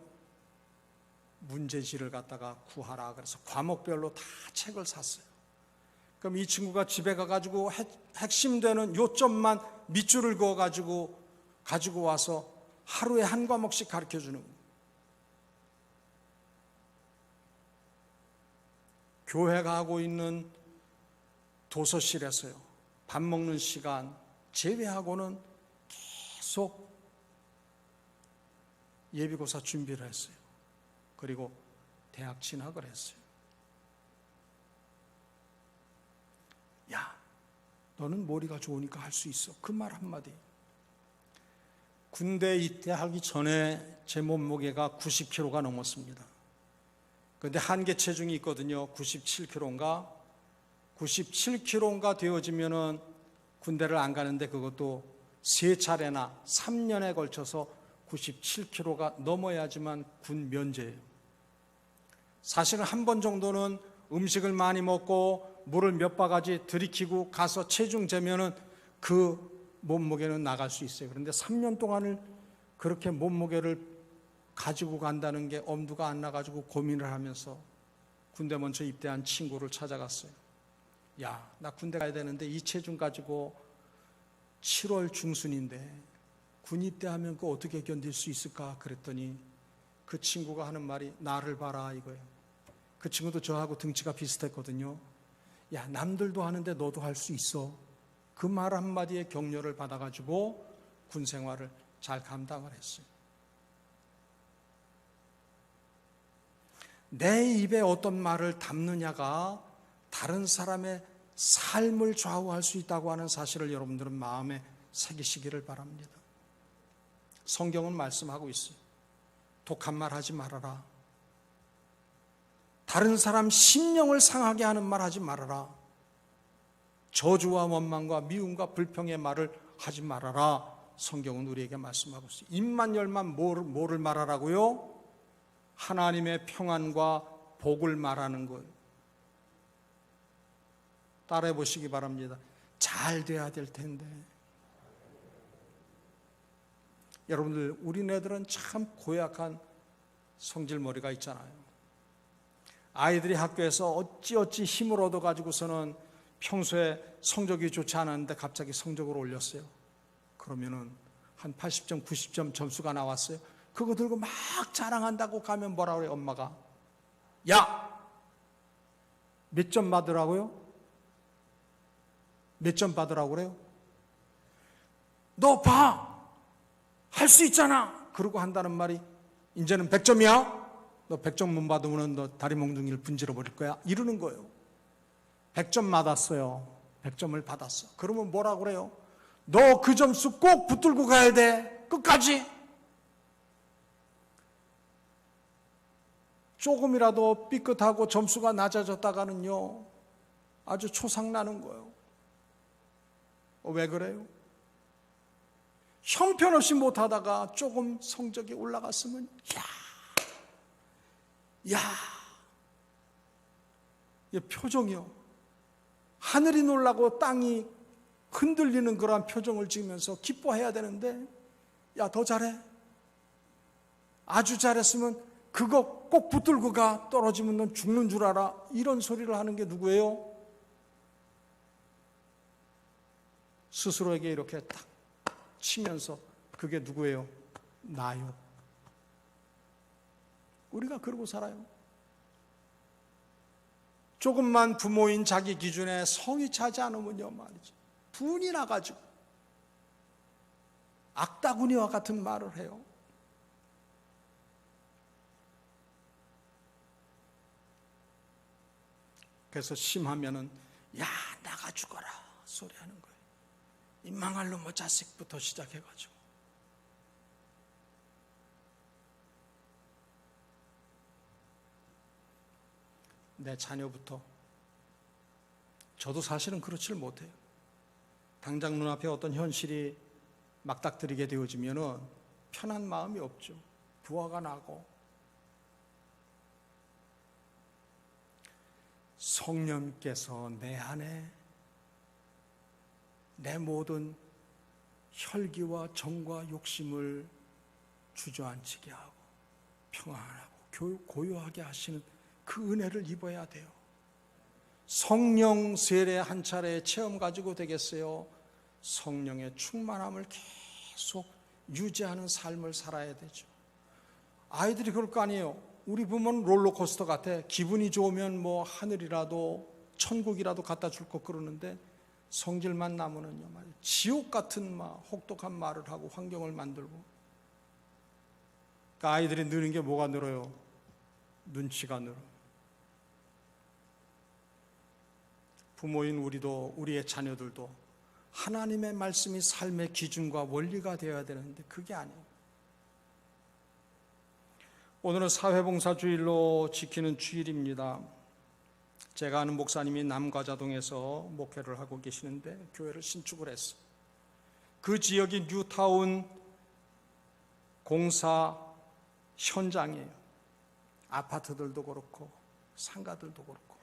문제지를 갖다가 구하라. 그래서 과목별로 다 책을 샀어요. 그럼 이 친구가 집에 가가지고 핵심되는 요점만 밑줄을 그어가지고 가지고 와서 하루에 한 과목씩 가르쳐 주는 거예요. 교회가 하고 있는 도서실에서요, 밥 먹는 시간 제외하고는 계속 예비고사 준비를 했어요. 그리고 대학 진학을 했어요. 야, 너는 머리가 좋으니까 할 수 있어. 그 말 한마디. 군대 입대하기 전에 제 몸무게가 90kg가 넘었습니다. 그런데 한계 체중이 있거든요. 97kg인가? 97kg인가 되어지면은 군대를 안 가는데 그것도 3차례나 3년에 걸쳐서 97kg가 넘어야지만 군 면제예요. 사실은 한 번 정도는 음식을 많이 먹고 물을 몇 바가지 들이키고 가서 체중 재면은 그 몸무게는 나갈 수 있어요. 그런데 3년 동안을 그렇게 몸무게를 가지고 간다는 게 엄두가 안 나가지고 고민을 하면서 군대 먼저 입대한 친구를 찾아갔어요. 야, 나 군대 가야 되는데 이 체중 가지고 7월 중순인데 군 입대하면 그거 어떻게 견딜 수 있을까? 그랬더니 그 친구가 하는 말이 나를 봐라 이거예요. 그 친구도 저하고 등치가 비슷했거든요. 야, 남들도 하는데 너도 할 수 있어. 그 말 한마디에 격려를 받아가지고 군 생활을 잘 감당을 했어요. 내 입에 어떤 말을 담느냐가 다른 사람의 삶을 좌우할 수 있다고 하는 사실을 여러분들은 마음에 새기시기를 바랍니다. 성경은 말씀하고 있어요. 독한 말 하지 말아라. 다른 사람 심령을 상하게 하는 말 하지 말아라. 저주와 원망과 미움과 불평의 말을 하지 말아라. 성경은 우리에게 말씀하고 있어요. 입만 열면 뭐를 말하라고요? 하나님의 평안과 복을 말하는 것. 따라해 보시기 바랍니다. 잘 돼야 될 텐데. 여러분들, 우리네들은 참 고약한 성질머리가 있잖아요. 아이들이 학교에서 어찌어찌 힘을 얻어가지고서는 평소에 성적이 좋지 않았는데 갑자기 성적을 올렸어요. 그러면은 한 80점, 90점 점수가 나왔어요. 그거 들고 막 자랑한다고 가면 뭐라 그래요, 엄마가? 야! 몇 점 받으라고요? 몇 점 받으라고 그래요? 너 봐! 할 수 있잖아! 그러고 한다는 말이 이제는 100점이야? 너 100점 못 받으면 너 다리 몽둥이를 분질러 버릴 거야? 이러는 거예요. 100점 받았어요. 100점을 받았어. 그러면 뭐라 그래요? 너 그 점수 꼭 붙들고 가야 돼. 끝까지. 조금이라도 삐끗하고 점수가 낮아졌다가는요, 아주 초상나는 거예요. 왜 그래요? 형편없이 못하다가 조금 성적이 올라갔으면 야, 이 표정이요. 하늘이 놀라고 땅이 흔들리는 그러한 표정을 지으면서 기뻐해야 되는데, 야, 더 잘해. 아주 잘했으면 그거 꼭 붙들고 가. 떨어지면 넌 죽는 줄 알아. 이런 소리를 하는 게 누구예요? 스스로에게 이렇게 딱 치면서 그게 누구예요? 나요. 우리가 그러고 살아요. 조금만 부모인 자기 기준에 성이 차지 않으면요 말이죠, 분이 나가지고 악다구니와 같은 말을 해요. 그래서 심하면은 야 나가 죽어라 소리 하는 거예요. 이 망할 놈의 자식부터 시작해가지고. 내 자녀부터. 저도 사실은 그렇지를 못해요. 당장 눈앞에 어떤 현실이 막닥뜨리게 되어지면은 편한 마음이 없죠. 부화가 나고. 성령께서 내 안에 내 모든 혈기와 정과 욕심을 주저앉히게 하고 평안하고 고요하게 하시는 그 은혜를 입어야 돼요. 성령 세례 한 차례 체험 가지고 되겠어요? 성령의 충만함을 계속 유지하는 삶을 살아야 되죠. 아이들이 그럴 거 아니에요. 우리 부모는 롤러코스터 같아. 기분이 좋으면 뭐 하늘이라도 천국이라도 갖다 줄 것 그러는데 성질만 나면은요 지옥 같은 혹독한 말을 하고 환경을 만들고. 그러니까 아이들이 느는 게 뭐가 늘어요? 눈치가 늘어. 부모인 우리도 우리의 자녀들도 하나님의 말씀이 삶의 기준과 원리가 되어야 되는데 그게 아니에요. 오늘은 사회봉사주일로 지키는 주일입니다. 제가 아는 목사님이 남과자동에서 목회를 하고 계시는데 교회를 신축을 했어요. 그 지역이 뉴타운 공사 현장이에요. 아파트들도 그렇고 상가들도 그렇고.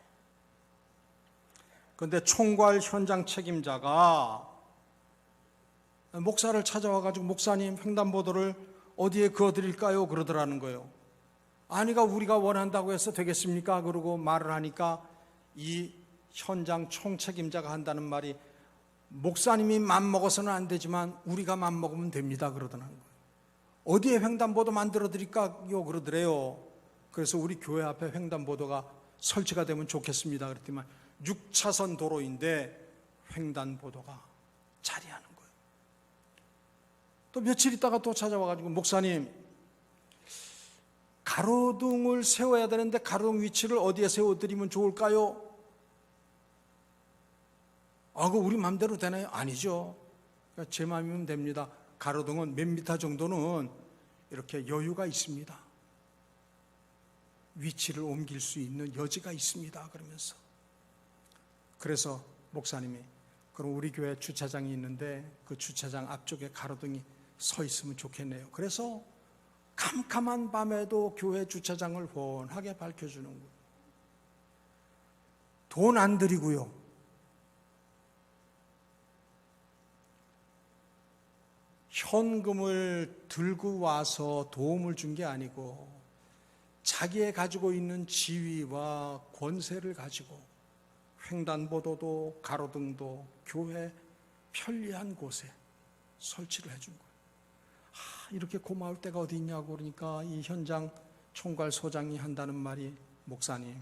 그런데 총괄 현장 책임자가 목사를 찾아와가지고 목사님 횡단보도를 어디에 그어드릴까요? 그러더라는 거예요. 아니가 우리가 원한다고 해서 되겠습니까? 그러고 말을 하니까 이 현장 총책임자가 한다는 말이 목사님이 맘먹어서는 안 되지만 우리가 맘먹으면 됩니다 그러더라는 거예요. 어디에 횡단보도 만들어 드릴까요? 그러더래요. 그래서 우리 교회 앞에 횡단보도가 설치가 되면 좋겠습니다 그랬더니 6차선 도로인데 횡단보도가 자리하는 거예요. 또 며칠 있다가 또 찾아와가지고 목사님 가로등을 세워야 되는데 가로등 위치를 어디에 세워드리면 좋을까요? 그거 우리 마음대로 되나요? 아니죠. 그러니까 제 마음이면 됩니다. 가로등은 몇 미터 정도는 이렇게 여유가 있습니다. 위치를 옮길 수 있는 여지가 있습니다. 그러면서. 그래서 목사님이 그럼 우리 교회 주차장이 있는데 그 주차장 앞쪽에 가로등이 서 있으면 좋겠네요. 그래서 캄캄한 밤에도 교회 주차장을 훤하게 밝혀주는 거예요. 돈 안 들이고요. 현금을 들고 와서 도움을 준 게 아니고 자기의 가지고 있는 지위와 권세를 가지고 횡단보도도 가로등도 교회 편리한 곳에 설치를 해준 거예요. 이렇게 고마울 때가 어디 있냐고 그러니까 이 현장 총괄소장이 한다는 말이 목사님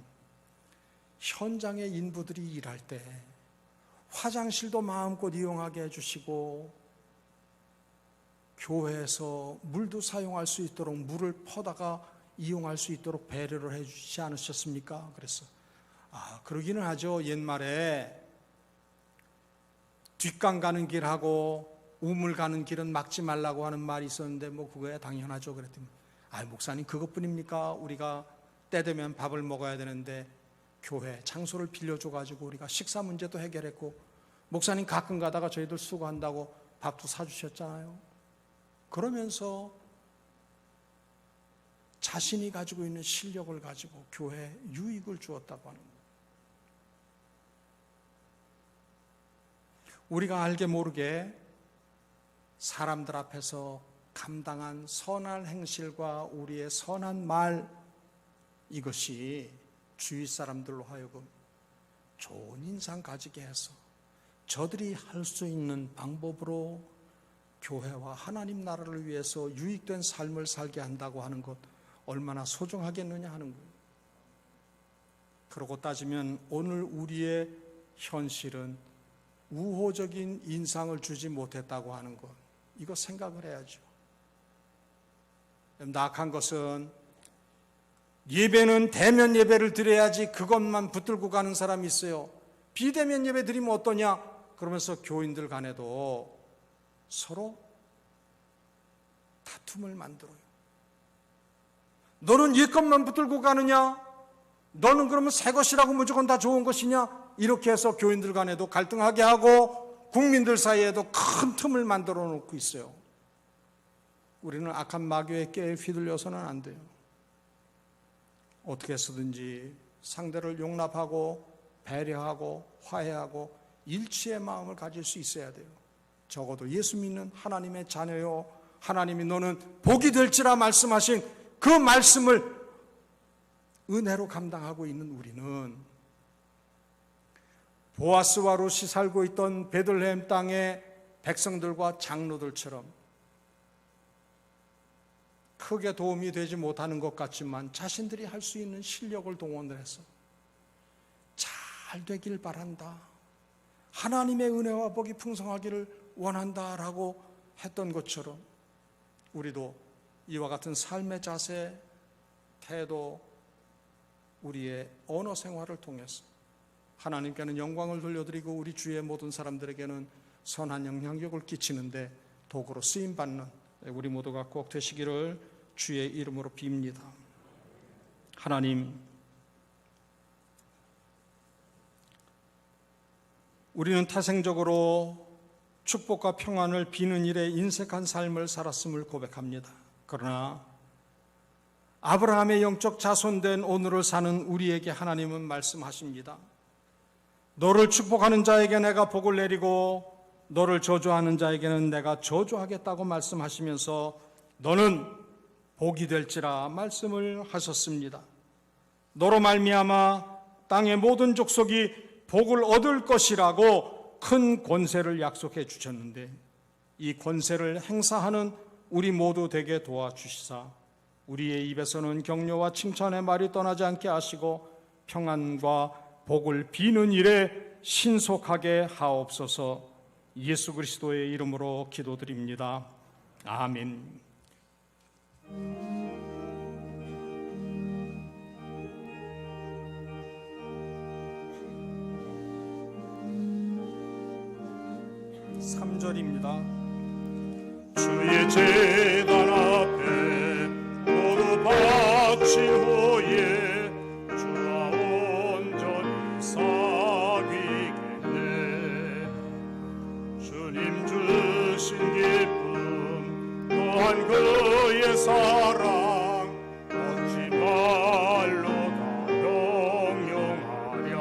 현장의 인부들이 일할 때 화장실도 마음껏 이용하게 해주시고 교회에서 물도 사용할 수 있도록 물을 퍼다가 이용할 수 있도록 배려를 해주시지 않으셨습니까? 그래서 그러기는 하죠. 옛말에 뒷강 가는 길하고 우물 가는 길은 막지 말라고 하는 말이 있었는데 뭐 그거야 당연하죠. 그랬더니 목사님 그것뿐입니까? 우리가 때 되면 밥을 먹어야 되는데 교회 장소를 빌려줘가지고 우리가 식사 문제도 해결했고 목사님 가끔 가다가 저희들 수고한다고 밥도 사주셨잖아요. 그러면서 자신이 가지고 있는 실력을 가지고 교회에 유익을 주었다고 하는 거예요. 우리가 알게 모르게 사람들 앞에서 감당한 선한 행실과 우리의 선한 말 이것이 주위 사람들로 하여금 좋은 인상 가지게 해서 저들이 할 수 있는 방법으로 교회와 하나님 나라를 위해서 유익된 삶을 살게 한다고 하는 것 얼마나 소중하겠느냐 하는 거예요. 그러고 따지면 오늘 우리의 현실은 우호적인 인상을 주지 못했다고 하는 것, 이거 생각을 해야죠. 나약한 것은 예배는 대면 예배를 드려야지 그것만 붙들고 가는 사람이 있어요. 비대면 예배 드리면 어떠냐? 그러면서 교인들 간에도 서로 다툼을 만들어요. 너는 옛 것만 붙들고 가느냐? 너는 그러면 새 것이라고 무조건 다 좋은 것이냐? 이렇게 해서 교인들 간에도 갈등하게 하고 국민들 사이에도 큰 틈을 만들어 놓고 있어요. 우리는 악한 마귀의 깨에 휘둘려서는 안 돼요. 어떻게 해서든지 상대를 용납하고 배려하고 화해하고 일치의 마음을 가질 수 있어야 돼요. 적어도 예수 믿는 하나님의 자녀요, 하나님이 너는 복이 될지라 말씀하신 그 말씀을 은혜로 감당하고 있는 우리는 보아스와 룻이 살고 있던 베들레헴 땅의 백성들과 장로들처럼 크게 도움이 되지 못하는 것 같지만 자신들이 할 수 있는 실력을 동원을 해서 잘 되길 바란다, 하나님의 은혜와 복이 풍성하기를 원한다라고 했던 것처럼 우리도 이와 같은 삶의 자세, 태도, 우리의 언어 생활을 통해서 하나님께는 영광을 돌려드리고 우리 주위의 모든 사람들에게는 선한 영향력을 끼치는데 도구로 쓰임받는 우리 모두가 꼭 되시기를 주의 이름으로 빕니다. 하나님, 우리는 태생적으로 축복과 평안을 비는 일에 인색한 삶을 살았음을 고백합니다. 그러나 아브라함의 영적 자손된 오늘을 사는 우리에게 하나님은 말씀하십니다. 너를 축복하는 자에게 내가 복을 내리고 너를 저주하는 자에게는 내가 저주하겠다고 말씀하시면서 너는 복이 될지라 말씀을 하셨습니다. 너로 말미암아 땅의 모든 족속이 복을 얻을 것이라고 큰 권세를 약속해 주셨는데 이 권세를 행사하는 우리 모두 되게 도와주시사 우리의 입에서는 격려와 칭찬의 말이 떠나지 않게 하시고 평안과 복을 비는 일에 신속하게 하옵소서. 예수 그리스도의 이름으로 기도드립니다. 아멘. 삼 절입니다. 주의 제단 앞에 모두 바친 후에 주와 온전히 사귀겠네. 주님 주신 기쁨 또한 그의 사랑 어찌 말로 다 영영하랴.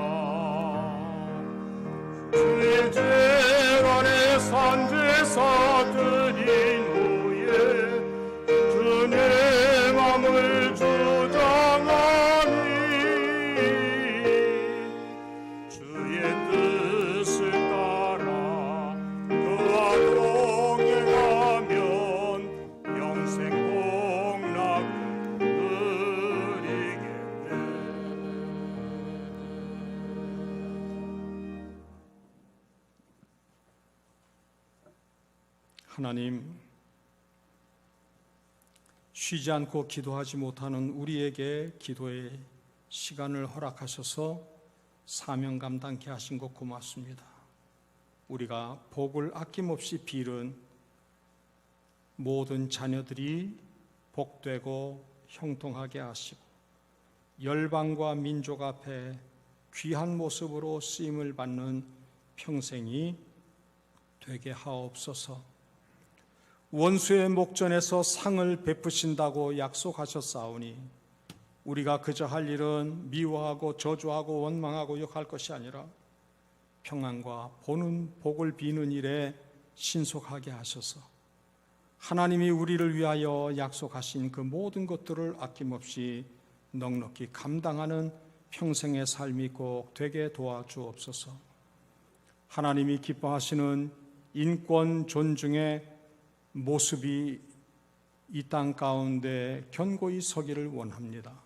주의 재단에 산제사 드린 후에 주의 맘을 주장하니 주의 뜻을 따라 그와 동행하면 영생 복락을 누리겠네. 하나님, 쉬지 않고 기도하지 못하는 우리에게 기도의 시간을 허락하셔서 사명 감당케 하신 것 고맙습니다. 우리가 복을 아낌없이 빌은 모든 자녀들이 복되고 형통하게 하시고 열방과 민족 앞에 귀한 모습으로 쓰임을 받는 평생이 되게 하옵소서. 원수의 목전에서 상을 베푸신다고 약속하셨사오니 우리가 그저 할 일은 미워하고 저주하고 원망하고 욕할 것이 아니라 평안과 보는 복을 비는 일에 신속하게 하셔서 하나님이 우리를 위하여 약속하신 그 모든 것들을 아낌없이 넉넉히 감당하는 평생의 삶이 꼭 되게 도와주옵소서. 하나님이 기뻐하시는 인권 존중의 모습이 이 땅 가운데 견고히 서기를 원합니다.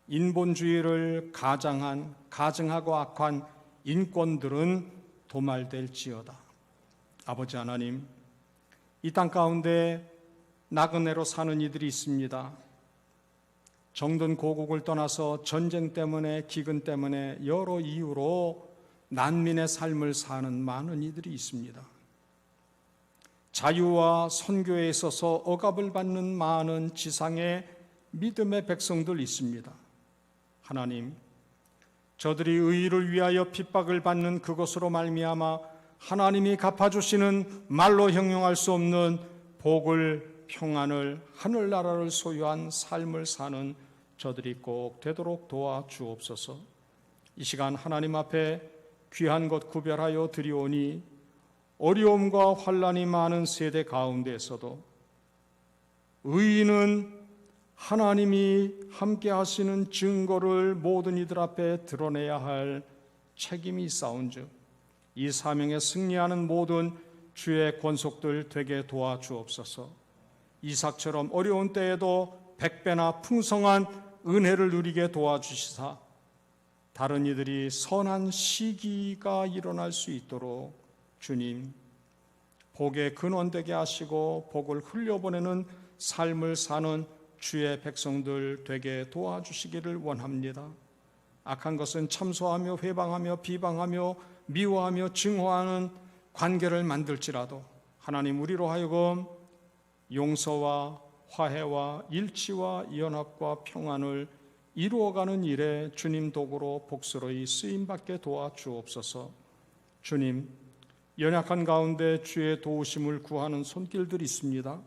인본주의를 가증하고 악한 인권들은 도말될지어다. 아버지 하나님, 이 땅 가운데 나그네로 사는 이들이 있습니다. 정든 고국을 떠나서 전쟁 때문에, 기근 때문에 여러 이유로 난민의 삶을 사는 많은 이들이 있습니다. 자유와 선교에 있어서 억압을 받는 많은 지상의 믿음의 백성들 있습니다. 하나님, 저들이 의의를 위하여 핍박을 받는 그것으로 말미암아 하나님이 갚아주시는 말로 형용할 수 없는 복을, 평안을, 하늘나라를 소유한 삶을 사는 저들이 꼭 되도록 도와주옵소서. 이 시간 하나님 앞에 귀한 것 구별하여 드리오니 어려움과 환난이 많은 세대 가운데에서도 의인은 하나님이 함께 하시는 증거를 모든 이들 앞에 드러내야 할 책임이 있사온즉 이 사명에 승리하는 모든 주의 권속들 되게 도와주옵소서. 이삭처럼 어려운 때에도 100배나 풍성한 은혜를 누리게 도와주시사 다른 이들이 선한 시기가 일어날 수 있도록 주님 복의 근원 되게 하시고 복을 흘려보내는 삶을 사는 주의 백성들 되게 도와주시기를 원합니다. 악한 것은 참소하며 회방하며 비방하며 미워하며 증오하는 관계를 만들지라도 하나님 우리로 하여금 용서와 화해와 일치와 연합과 평안을 이루어가는 일에 주님 도구로 복스러이 쓰임받게 도와주옵소서. 주님, 연약한 가운데 주의 도우심을 구하는 손길들이 있습니다.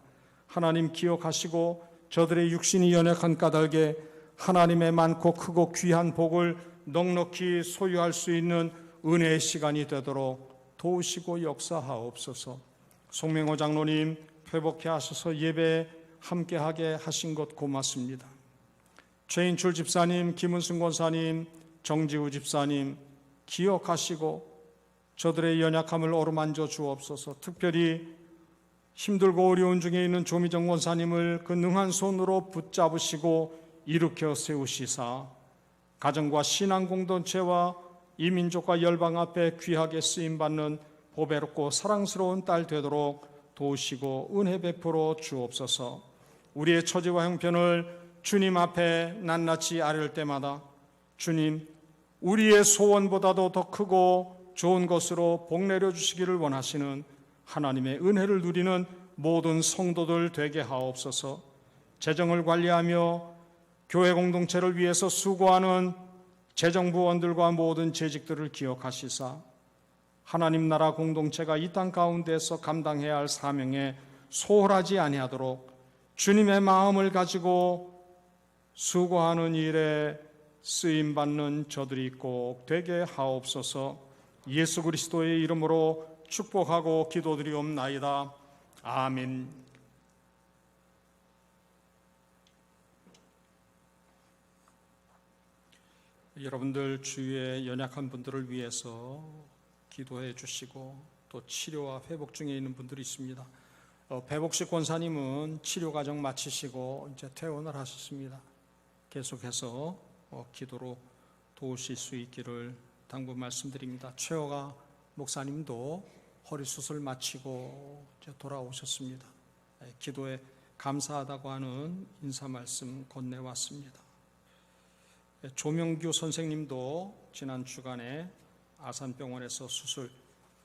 하나님 기억하시고 저들의 육신이 연약한 까닭에 하나님의 많고 크고 귀한 복을 넉넉히 소유할 수 있는 은혜의 시간이 되도록 도우시고 역사하옵소서. 송명호 장로님 회복해 하셔서 예배에 함께하게 하신 것 고맙습니다. 최인출 집사님, 김은순 권사님, 정지우 집사님 기억하시고 저들의 연약함을 어루만져 주옵소서. 특별히 힘들고 어려운 중에 있는 조미정 원사님을 그 능한 손으로 붙잡으시고 일으켜 세우시사 가정과 신앙 공동체와 이 민족과 열방 앞에 귀하게 쓰임받는 보배롭고 사랑스러운 딸 되도록 도우시고 은혜 베풀어 주옵소서. 우리의 처지와 형편을 주님 앞에 낱낱이 아뢰을 때마다 주님 우리의 소원보다도 더 크고 좋은 것으로 복 내려주시기를 원하시는 하나님의 은혜를 누리는 모든 성도들 되게 하옵소서. 재정을 관리하며 교회 공동체를 위해서 수고하는 재정부원들과 모든 재직들을 기억하시사 하나님 나라 공동체가 이 땅 가운데서 감당해야 할 사명에 소홀하지 아니하도록 주님의 마음을 가지고 수고하는 일에 쓰임받는 저들이 꼭 되게 하옵소서. 예수 그리스도의 이름으로 축복하고 기도드리옵나이다. 아멘. 여러분들 주위에 연약한 분들을 위해서 기도해 주시고 또 치료와 회복 중에 있는 분들이 있습니다. 배복식 권사님은 치료 과정 마치시고 이제 퇴원을 하셨습니다. 계속해서 기도로 도우실 수 있기를 당부 말씀드립니다. 최호가 목사님도 허리 수술 마치고 이제 돌아오셨습니다. 기도에 감사하다고 하는 인사 말씀 건네왔습니다. 조명규 선생님도 지난 주간에 아산병원에서 수술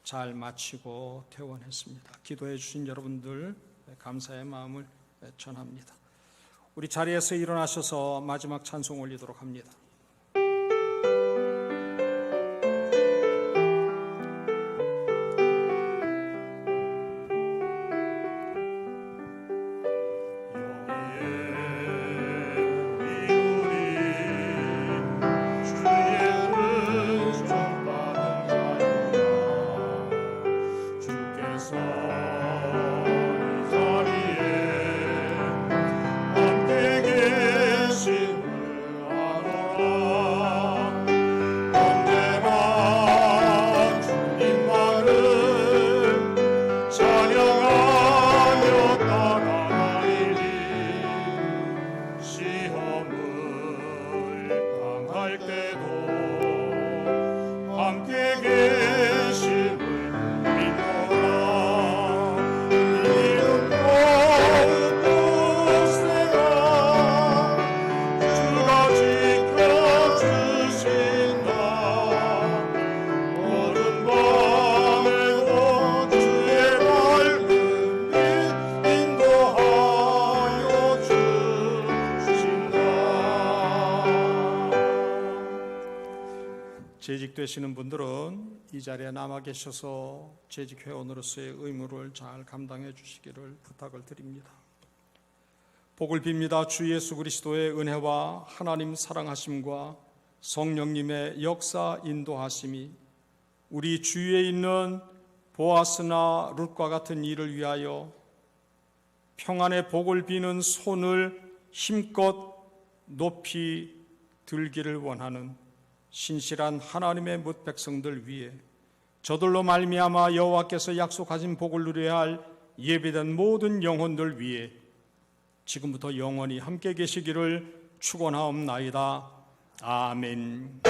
잘 마치고 퇴원했습니다. 기도해 주신 여러분들 감사의 마음을 전합니다. 우리 자리에서 일어나셔서 마지막 찬송 올리도록 합니다. 함께 계심을 아노라. 재직되시는 분들은 이 자리에 남아 계셔서 재직 회원으로서의 의무를 잘 감당해 주시기를 부탁을 드립니다. 복을 빕니다. 주 예수 그리스도의 은혜와 하나님 사랑하심과 성령님의 역사 인도하심이 우리 주위에 있는 보아스나 룻과 같은 이를 위하여 평안의 복을 비는 손을 힘껏 높이 들기를 원하는 신실한 하나님의 뭇 백성들 위해 저들로 말미암아 여호와께서 약속하신 복을 누려야 할 예배된 모든 영혼들 위해 지금부터 영원히 함께 계시기를 축원하옵나이다. 아멘.